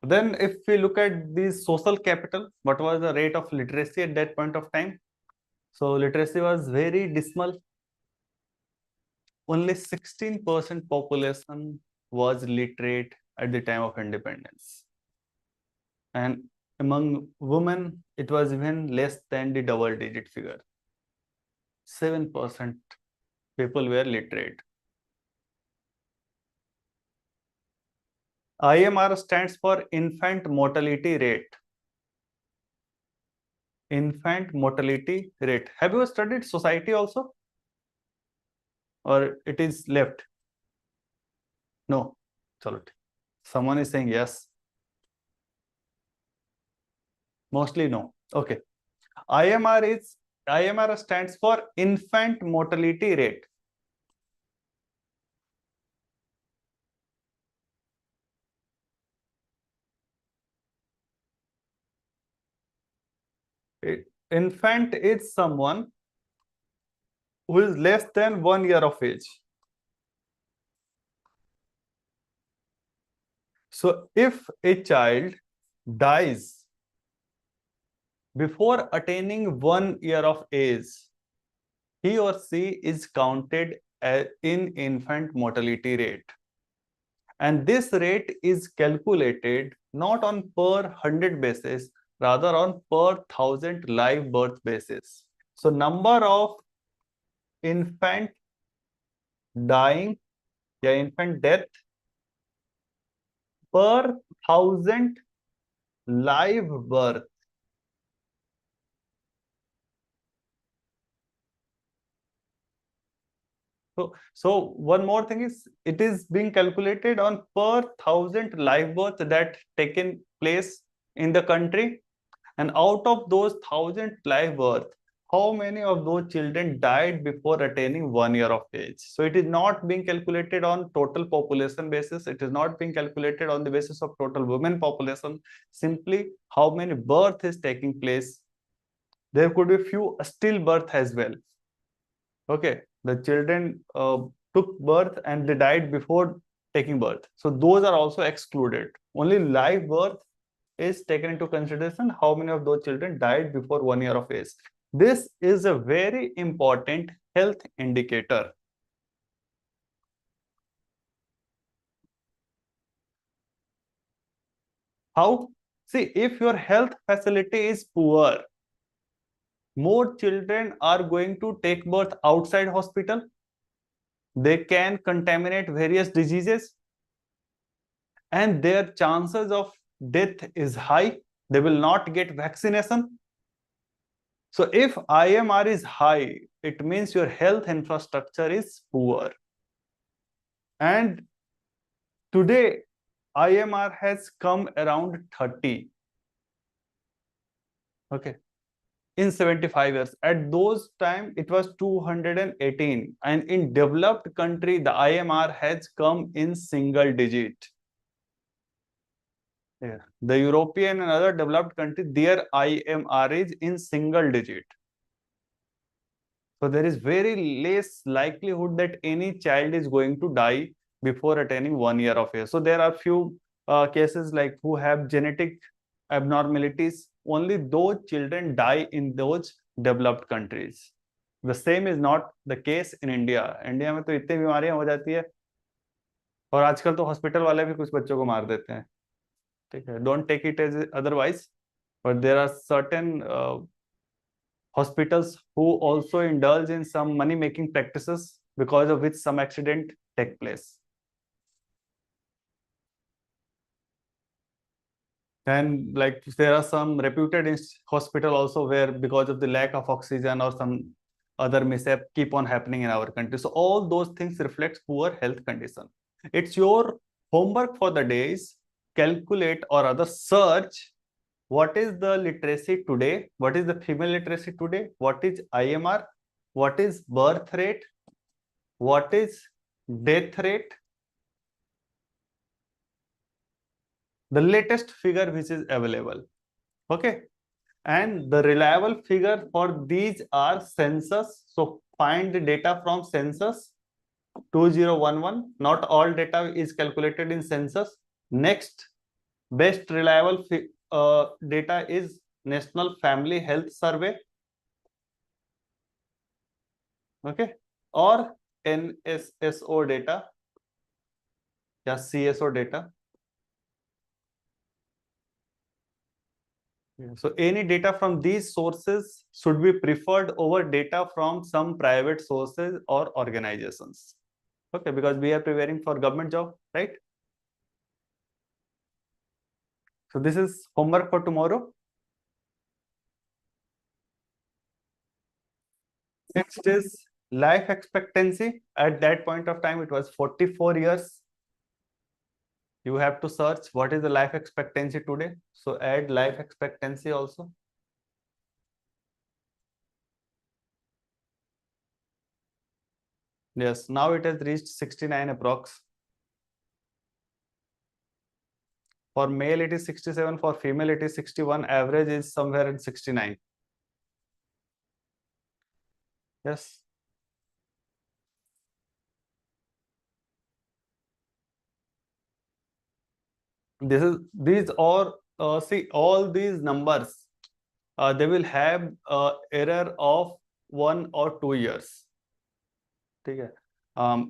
Then if we look at the social capital, what was the rate of literacy at that point of time? So literacy was very dismal. Only 16% population was literate at the time of independence. And among women, it was even less than the double-digit figure. 7% people were literate. IMR stands for infant mortality rate. Infant mortality rate. Have you studied society also? Or it is left? No. Someone is saying yes. Mostly no. Okay. IMR stands for infant mortality rate. Infant is someone who is less than 1 year of age. So if a child dies before attaining 1 year of age, he or she is counted in infant mortality rate. And this rate is calculated not on per 100 basis, rather on per 1,000 live birth basis. So number of infant dying या infant death per 1,000 live birth. So one more thing is it is being calculated on per 1,000 live births that taken place in the country, and out of those 1,000 live births, how many of those children died before attaining 1 year of age? So it is not being calculated on total population basis. It is not being calculated on the basis of total women population. Simply how many birth is taking place. There could be few stillbirth as well. Okay, the children took birth and they died before taking birth. So those are also excluded. Only live birth is taken into consideration, how many of those children died before 1 year of age. This is a very important health indicator. How? See, if your health facility is poor, more children are going to take birth outside hospital. They can contaminate various diseases, and their chances of death is high. They will not get vaccination. So if IMR is high, it means your health infrastructure is poor. And today, IMR has come around 30. Okay. In 75 years. At those time, it was 218. And in developed country, the IMR has come in single digit. Yeah. The European and other developed countries, their IMR is in single digit. So there is very less likelihood that any child is going to die before attaining 1 year of age. So there are few cases like who have genetic abnormalities. Only those children die in those developed countries. The same is not the case in India. India में तो इतनी बीमारियां हो जाती है, और आजकल तो हॉस्पिटल वाले भी कुछ बच्चों को मार देते हैं. ठीक है, don't take it as otherwise, but there are certain hospitals who also indulge in some money making practices because of which some accident take place. And like there are some reputed hospital also where because of the lack of oxygen or some other mishap keep on happening in our country. So all those things reflects poor health condition. It's your homework for the day is calculate or rather search what is the literacy today, what is the female literacy today, what is IMR, what is birth rate, what is death rate, the latest figure which is available. Okay, and the reliable figure for these are census. So find the data from census 2011. Not all data is calculated in census. Next best reliable data is National Family Health Survey. Okay, or NSSO data या CSO data. So any data from these sources should be preferred over data from some private sources or organizations. Okay, because we are preparing for government job, right? So this is homework for tomorrow. Next is life expectancy. At that point of time, it was 44 years. You have to search what is the life expectancy today. So add life expectancy also. Yes, now it has reached 69 approx. For male, it is 67. For female, it is 61. Average is somewhere in 69. Yes. These are see all these numbers. They will have error of 1 or 2 years. Okay.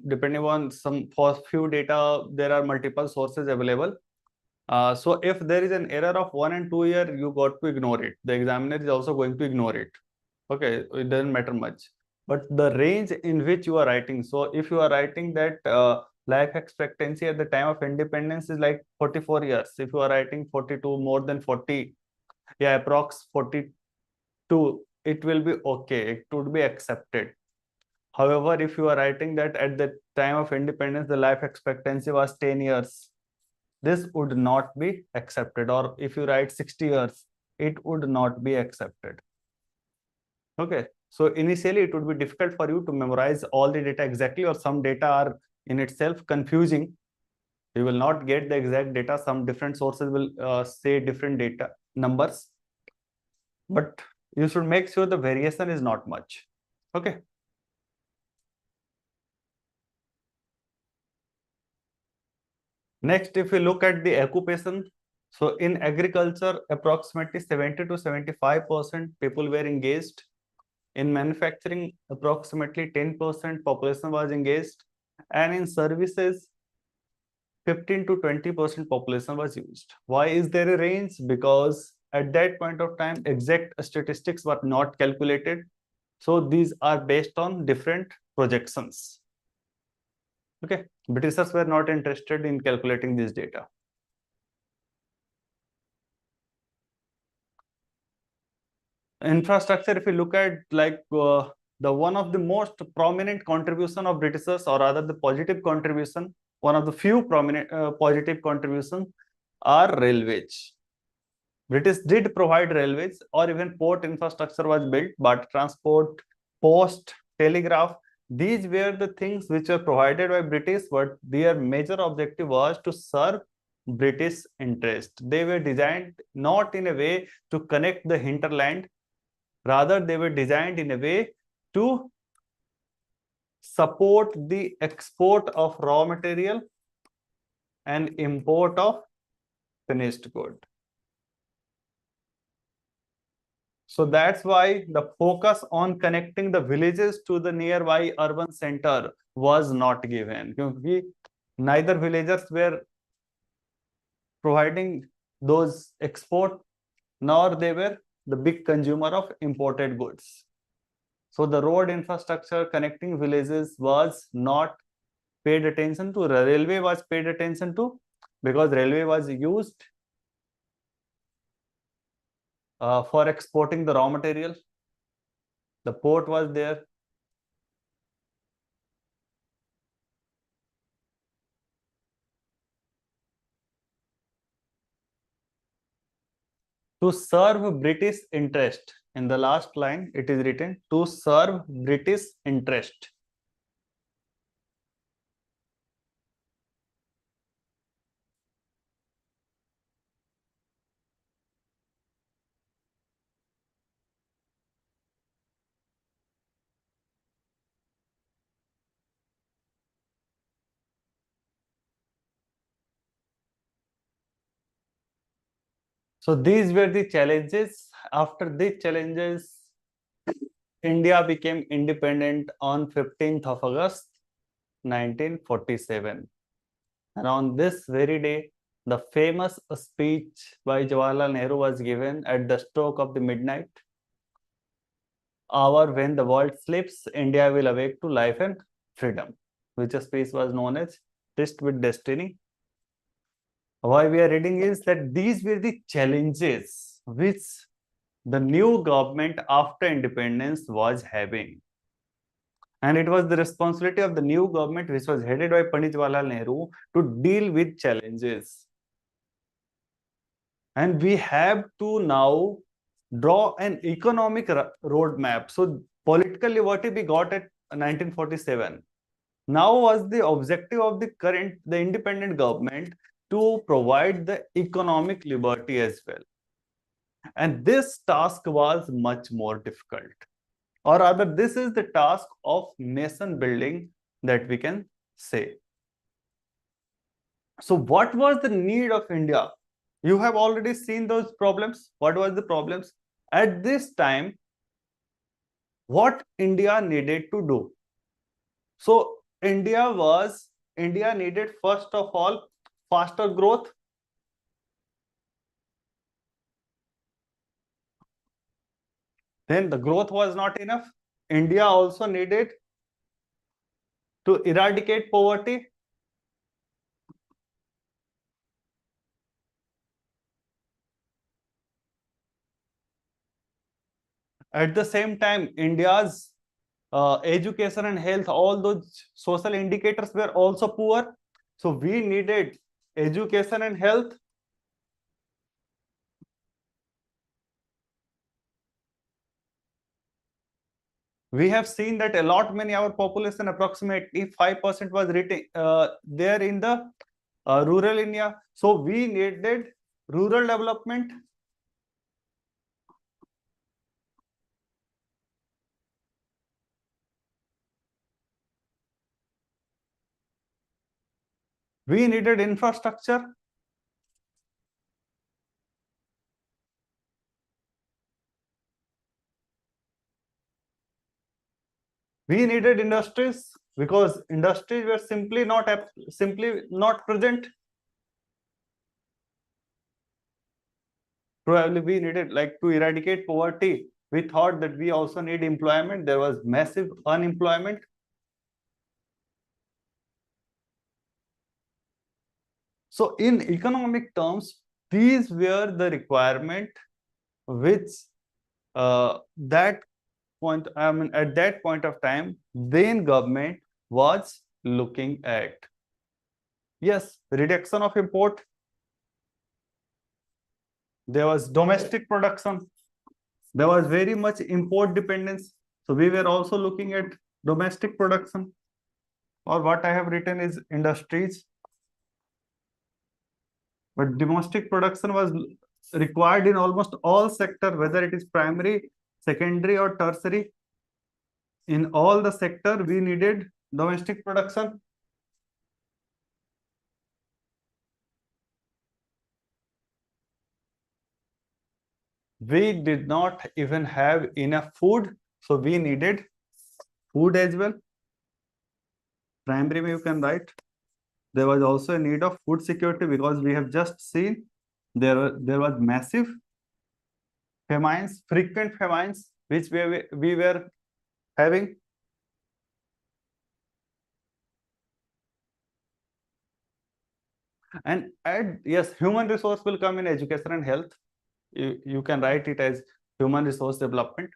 Depending on some for few data, there are multiple sources available. So if there is an error of 1 and 2 year, you got to ignore it. The examiner is also going to ignore it. Okay, it doesn't matter much. But the range in which you are writing, so if you are writing that life expectancy at the time of independence is like 44 years, if you are writing 42, more than 40, yeah, approx 42, it will be okay, it would be accepted. However, if you are writing that at the time of independence the life expectancy was 10 years, this would not be accepted. Or if you write 60 years, it would not be accepted. Okay, so initially it would be difficult for you to memorize all the data exactly, or some data are in itself confusing. You will not get the exact data. Some different sources will say different data numbers, but you should make sure the variation is not much. Okay. Next, if we look at the occupation, so in agriculture, approximately 70 to 75% people were engaged. In manufacturing, approximately 10% population was engaged, and in services, 15 to 20% population was used. Why is there a range? Because at that point of time, exact statistics were not calculated. So these are based on different projections. Okay, Britishers were not interested in calculating this data. Infrastructure, if you look at like the one of the most prominent contribution of Britishers, or rather the positive contribution, one of the few prominent positive contributions are railways. British did provide railways, or even port infrastructure was built, but transport, post, telegraph, these were the things which were provided by British, but their major objective was to serve British interest. They were designed not in a way to connect the hinterland, rather they were designed in a way to support the export of raw material and import of finished good. So that's why the focus on connecting the villages to the nearby urban center was not given, because neither villagers were providing those export, nor they were the big consumer of imported goods. So the road infrastructure connecting villages was not paid attention to. The railway was paid attention to, because railway was used for exporting the raw material. The port was there. To serve British interest. In the last line, it is written to serve British interest. So these were the challenges. After these challenges, India became independent on 15th of August 1947. And on this very day, the famous speech by Jawaharlal Nehru was given at the stroke of the midnight hour. When the world sleeps, India will awake to life and freedom, which speech was known as Tryst with Destiny. Why we are reading is that these were the challenges which the new government after independence was having. And it was the responsibility of the new government, which was headed by Pandit Jawaharlal Nehru, to deal with challenges. And we have to now draw an economic roadmap. So politically, what we got at 1947 now was the objective of the independent government to provide the economic liberty as well. And this task was much more difficult, or rather this is the task of nation building that we can say. So what was the need of India? You have already seen those problems. What was the problems at this time? What India needed to do? So India needed, first of all, faster growth, Then the growth was not enough. India also needed to eradicate poverty. At the same time, India's education and health, all those social indicators were also poor. So we needed education and health. We have seen that a lot many our population, approximately 5% was there in the rural India. So we needed rural development. We needed infrastructure. We needed industries because industries were simply not present. Probably we needed, like, to eradicate poverty. We thought that we also need employment. There was massive unemployment. So in economic terms, these were the requirement which that point, I mean, at that point of time, then government was looking at. Yes, reduction of import. There was domestic production. There was very much import dependence. So we were also looking at domestic production, or what I have written is industries. But domestic production was required in almost all sector, whether it is primary, secondary, or tertiary. In all the sector, we needed domestic production. We did not even have enough food, so we needed food as well. Primary, you can write. There was also a need of food security because we have just seen there was massive famines, frequent famines, which we were having. And yes, human resource will come in education and health. You can write it as human resource development.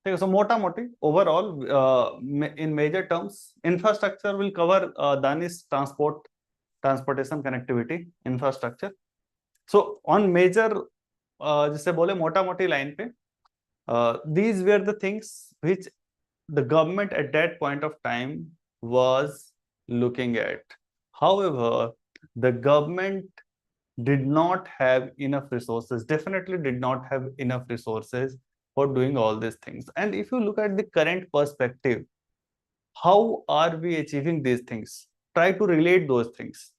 Okay, so mota moti overall, in major terms, infrastructure will cover Danish transportation connectivity infrastructure. So on major, जैसे बोले मोटा मोटी line पे, these were the things which the government at that point of time was looking at. However, the government did not have enough resources, definitely did not have enough resources for doing all these things. And if you look at the current perspective, how are we achieving these things? Try to relate those things.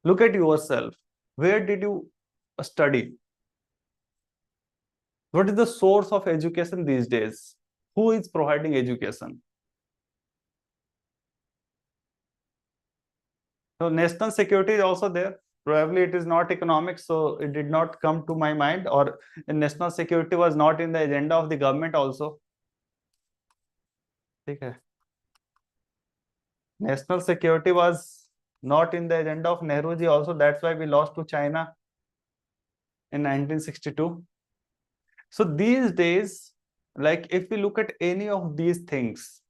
Look at yourself. Where did you study? What is the source of education these days? Who is providing education? So national security is also there. Probably it is not economics, so it did not come to my mind, or national security was not in the agenda of the government also. Okay. National security was not in the agenda of Nehru ji also. That's why we lost to China in 1962. So these days, like if we look at any of these things,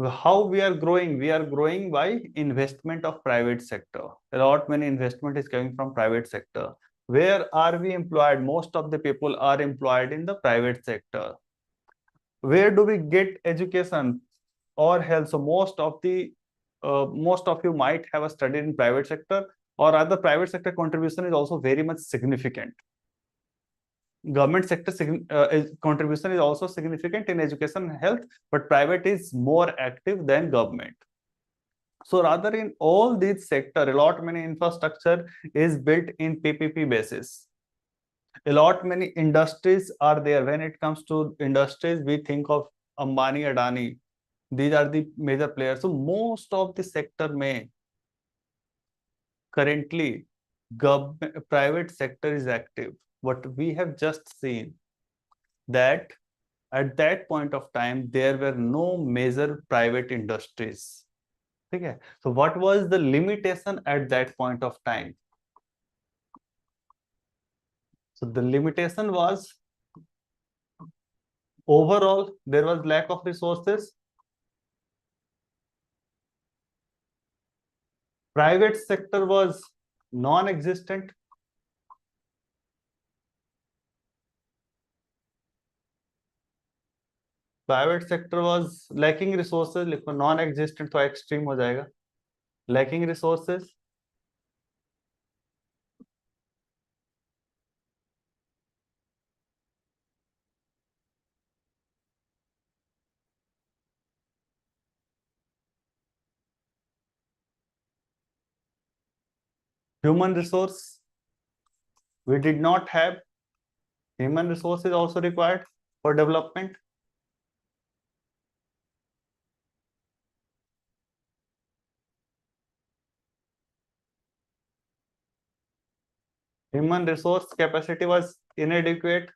how we are growing by investment of private sector. A lot many investment is coming from private sector. Where are we employed? Most of the people are employed in the private sector. Where do we get education or health? So most of you might have studied in private sector, or other private sector contribution is also very much significant. Government sector contribution is also significant in education and health, but private is more active than government. So rather, in all these sector, a lot many infrastructure is built in PPP basis. A lot many industries are there. When it comes to industries, we think of Ambani, Adani. These are the major players. So most of the sector may currently private sector is active. What we have just seen, that at that point of time there were no major private industries. Okay, so what was the limitation at that point of time? So the limitation was overall there was lack of resources, private sector was non-existent, private sector was lacking resources, लिखो non existent तो extreme हो जाएगा, lacking resources, human resource, we did not have human resources also required for development. Human resource capacity was inadequate.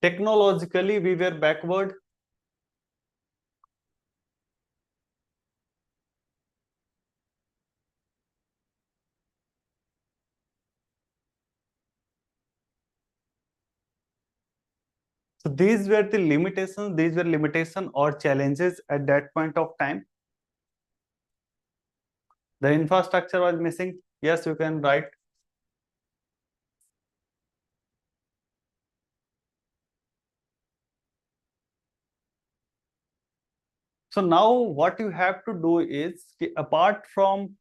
Technologically we were backward. So these were the limitations, these were limitation or challenges at that point of time. The infrastructure was missing. Yes, you can write. So now what you have to do is, apart from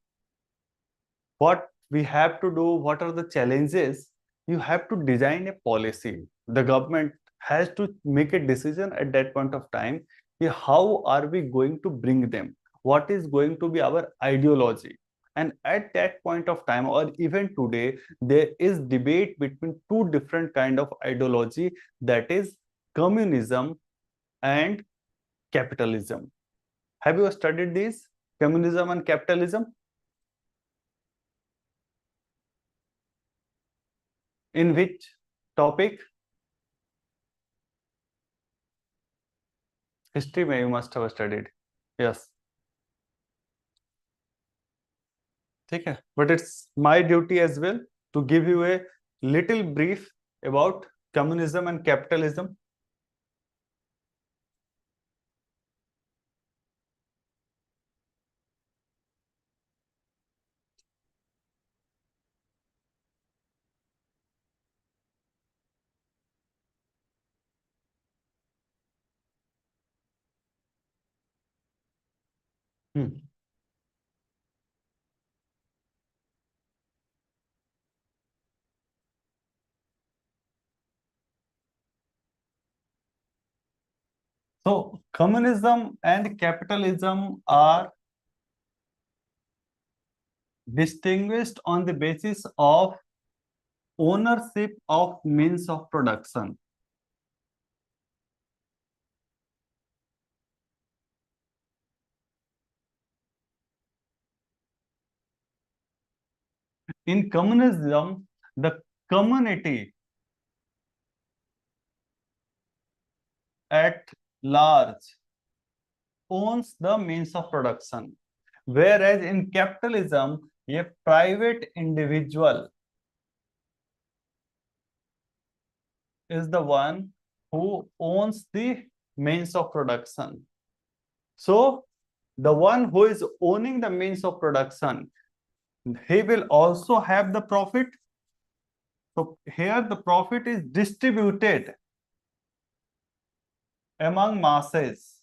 what we have to do, what are the challenges, you have to design a policy. The government has to make a decision at that point of time, how are we going to bring them, what is going to be our ideology. And at that point of time, or even today, there is debate between two different kind of ideology, that is communism and capitalism. Have you studied these, communism and capitalism? In which topic? History में you must have studied. Yes. ठीक है. But it's my duty as well to give you a little brief about communism and capitalism. So communism and capitalism are distinguished on the basis of ownership of means of production. In communism, the community at large owns the means of production, whereas in capitalism, a private individual is the one who owns the means of production. So the one who is owning the means of production, he will also have the profit. So here the profit is distributed among masses,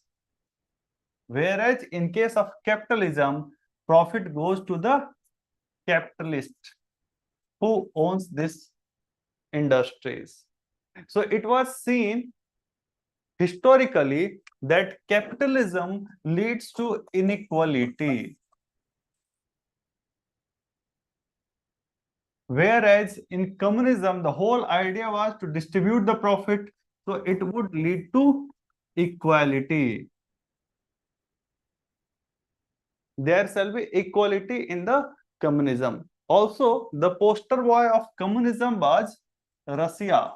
whereas in case of capitalism, profit goes to the capitalist who owns this industries. So it was seen historically that capitalism leads to inequality, whereas in communism the whole idea was to distribute the profit, so it would lead to equality. There shall be equality in the communism. Also, the poster boy of communism was Russia,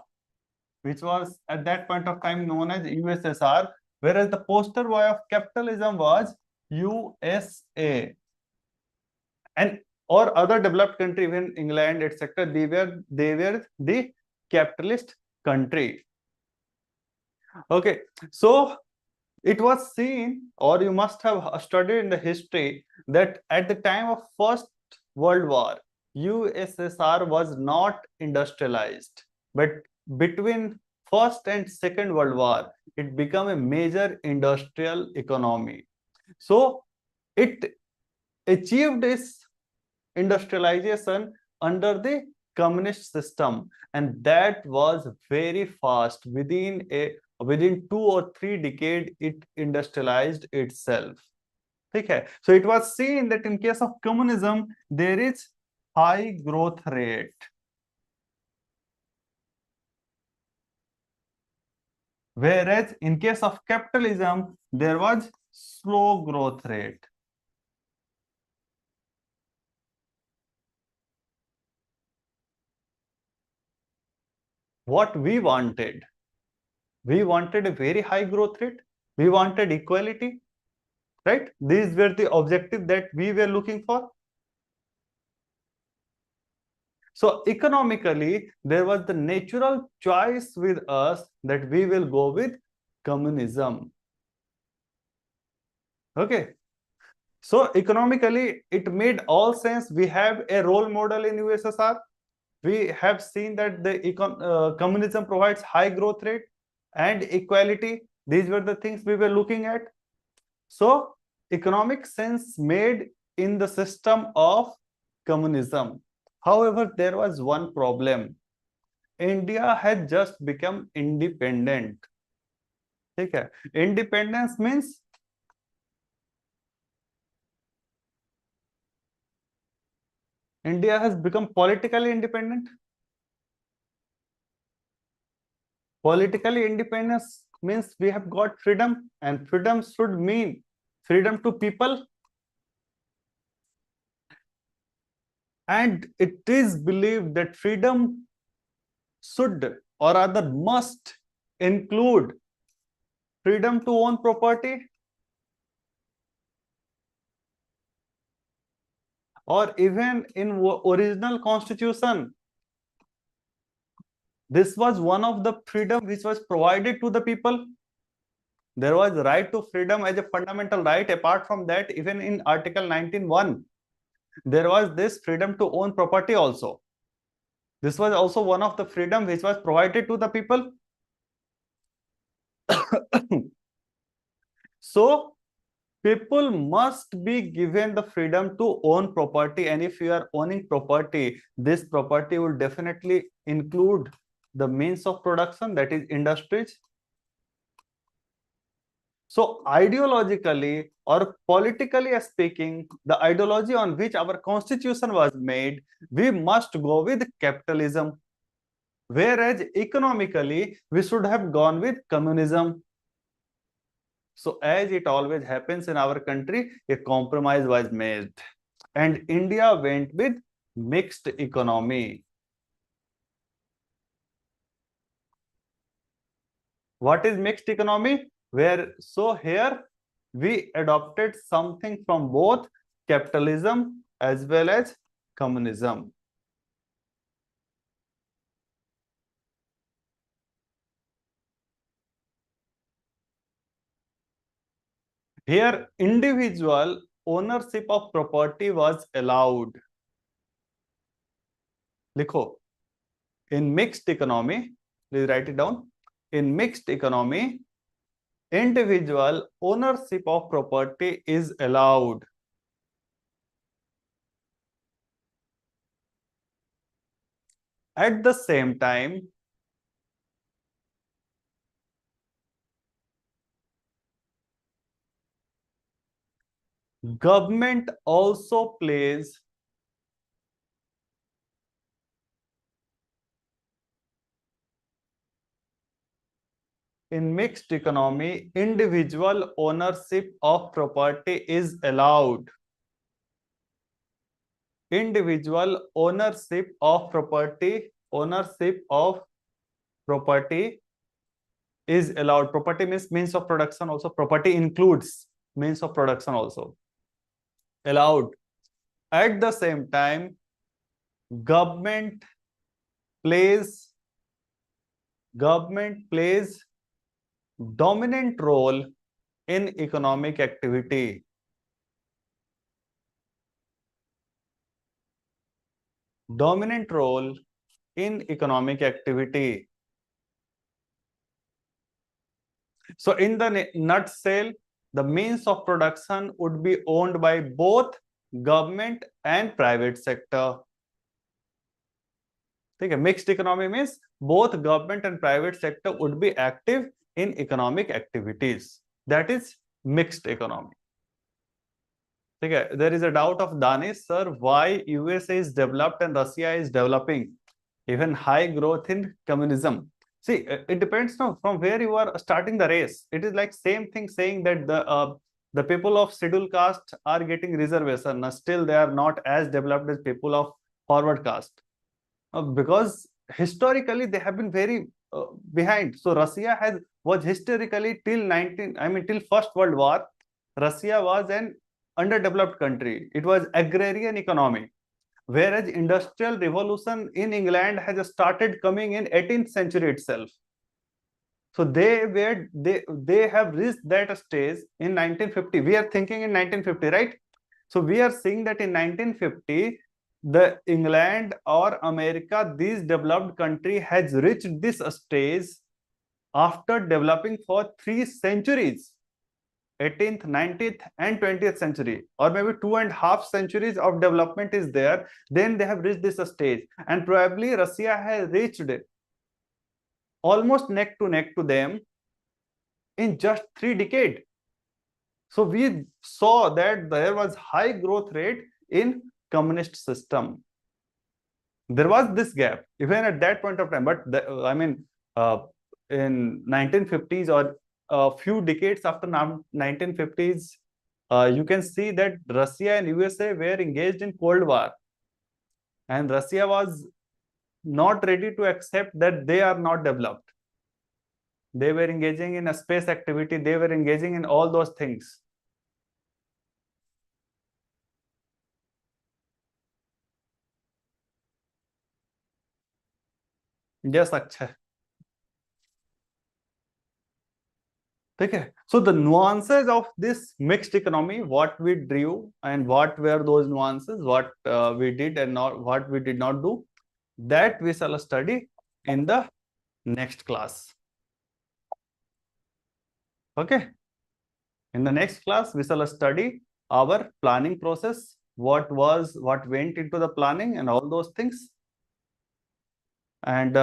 which was at that point of time known as USSR, whereas the poster boy of capitalism was USA. And or other developed country, even England, etc., they were the capitalist country. Okay, so it was seen, or you must have studied in the history, that at the time of First World War, USSR was not industrialized, but between First and Second World War, it became a major industrial economy. So it achieved its industrialization under the communist system, and that was very fast. Within 2 or 3 decades it industrialized itself. Okay, so it was seen that in case of communism there is high growth rate, whereas in case of capitalism there was slow growth rate. What we wanted a very high growth rate, we wanted equality, right? These were the objectives that we were looking for. So economically, there was the natural choice with us that we will go with communism. Okay. So economically, it made all sense. We have a role model in USSR. We have seen that the communism provides high growth rate and equality. These were the things we were looking at. So economic sense made in the system of communism. However, there was one problem. India had just become independent. Okay. Independence means India has become politically independent. Politically independence means we have got freedom, and freedom should mean freedom to people. And it is believed that freedom should, or rather must, include freedom to own property, or even in original constitution, this was one of the freedom which was provided to the people. There was right to freedom as a fundamental right. Apart from that, even in Article 19(1), there was this freedom to own property also. This was also one of the freedom which was provided to the people. So people must be given the freedom to own property, and if you are owning property, this property will definitely include the means of production, that is industries. So ideologically or politically speaking, the ideology on which our constitution was made, we must go with capitalism, whereas economically we should have gone with communism. So as it always happens in our country, a compromise was made and India went with mixed economy. What is mixed economy? Here we adopted something from both capitalism as well as communism. Here individual ownership of property was allowed. Likho, in mixed economy, please write it down. In mixed economy, individual ownership of property is allowed. At the same time, government also plays in mixed economy, individual ownership of property is allowed. individual ownership of property is allowed. Property means means of production also. Property includes means of production also. Allowed. At the same time, government plays dominant role in economic activity. Dominant role in economic activity. So in the nutshell, the means of production would be owned by both government and private sector. Okay, mixed economy means both government and private sector would be active in economic activities. That is mixed economy. Okay, there is a doubt of Danish, sir, why USA is developed and Russia is developing, even high growth in communism. See, it depends now from where you are starting the race. It is like same thing saying that the people of scheduled caste are getting reservation. Still, they are not as developed as people of forward caste. Because historically they have been very behind. So Russia was historically till First World War, Russia was an underdeveloped country. It was agrarian economy, whereas industrial revolution in England has started coming in 18th century itself. So they have reached that stage in 1950. We are thinking in 1950, right? So we are seeing that in 1950, the England or America, these developed country has reached this stage after developing for 3 centuries, 18th, 19th, and 20th century, or maybe 2.5 centuries of development is there. Then they have reached this stage, and probably Russia has reached almost neck to them in just 3 decades. So we saw that there was high growth rate in communist system. There was this gap even at that point of time, but in 1950s or a few decades after 1950s, you can see that Russia and USA were engaged in Cold War, and Russia was not ready to accept that they are not developed. They were engaging in a space activity. They were engaging in all those things. Yes, Akshay. Okay. So the nuances of this mixed economy, what we drew and what were those nuances, what we did and not what we did not do, that we shall study in the next class. Okay. In the next class, we shall study our planning process, what went into the planning and all those things. And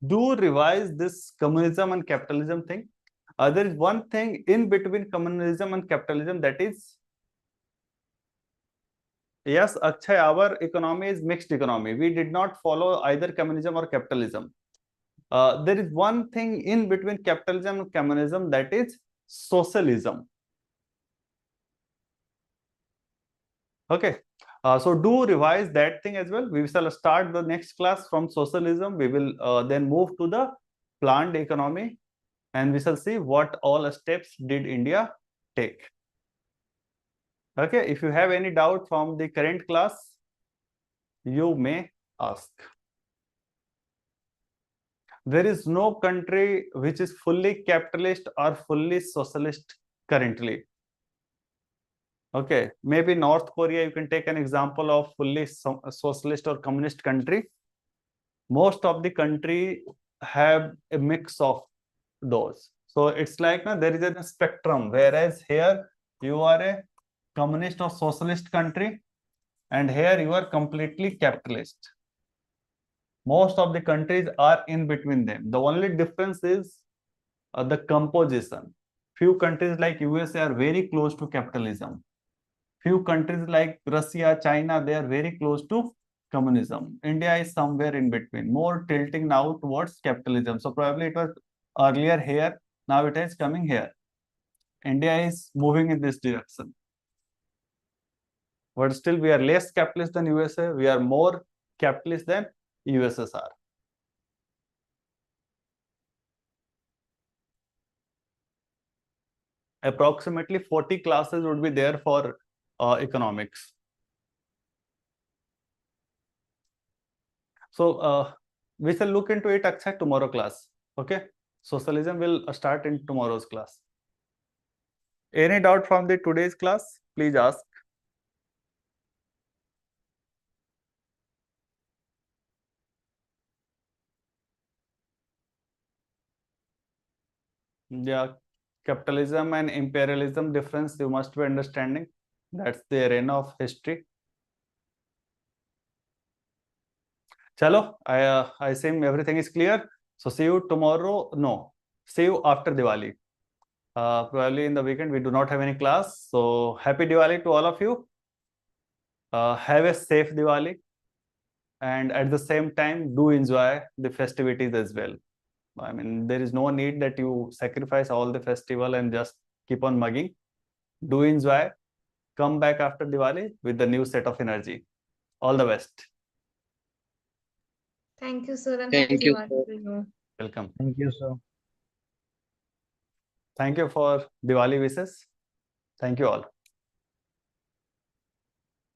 do revise this communism and capitalism thing. There is one thing in between communism and capitalism, that is, yes, Akshay, our economy is mixed economy. We did not follow either communism or capitalism. There is one thing in between capitalism and communism, that is socialism. Okay. So do revise that thing as well. We shall start the next class from socialism. We will then move to the planned economy, and we shall see what all steps did India take. Okay, if you have any doubt from the current class, you may ask. There is no country which is fully capitalist or fully socialist currently. Okay, maybe North Korea, you can take an example of fully socialist or communist country. Most of the country have a mix of those. So it's like there is a spectrum, whereas here you are a communist or socialist country, and here you are completely capitalist. Most of the countries are in between them. The only difference is the composition. Few countries like USA are very close to capitalism. Few countries like Russia, China, they are very close to communism. India is somewhere in between, more tilting now towards capitalism. So probably it was earlier here, now it is coming here. India is moving in this direction. but still we are less capitalist than USA. We are more capitalist than USSR. Approximately 40 classes would be there for economics. So we shall look into it Akshay tomorrow class. Okay, socialism will start in tomorrow's class. Any doubt from the today's class? Please ask. Yeah, capitalism and imperialism difference you must be understanding. That's the arena of history. Chalo, I assume everything is clear. So see you tomorrow. No, see you after Diwali. Probably in the weekend we do not have any class. So happy Diwali to all of you. Have a safe Diwali, and at the same time do enjoy the festivities as well. I mean, there is no need that you sacrifice all the festival and just keep on mugging. Do enjoy. Come back after Diwali with the new set of energy. All the best. Thank you, sir, and Thank happy you, Diwali sir. to you. Welcome. Thank you, sir. Thank you for Diwali wishes. Thank you all.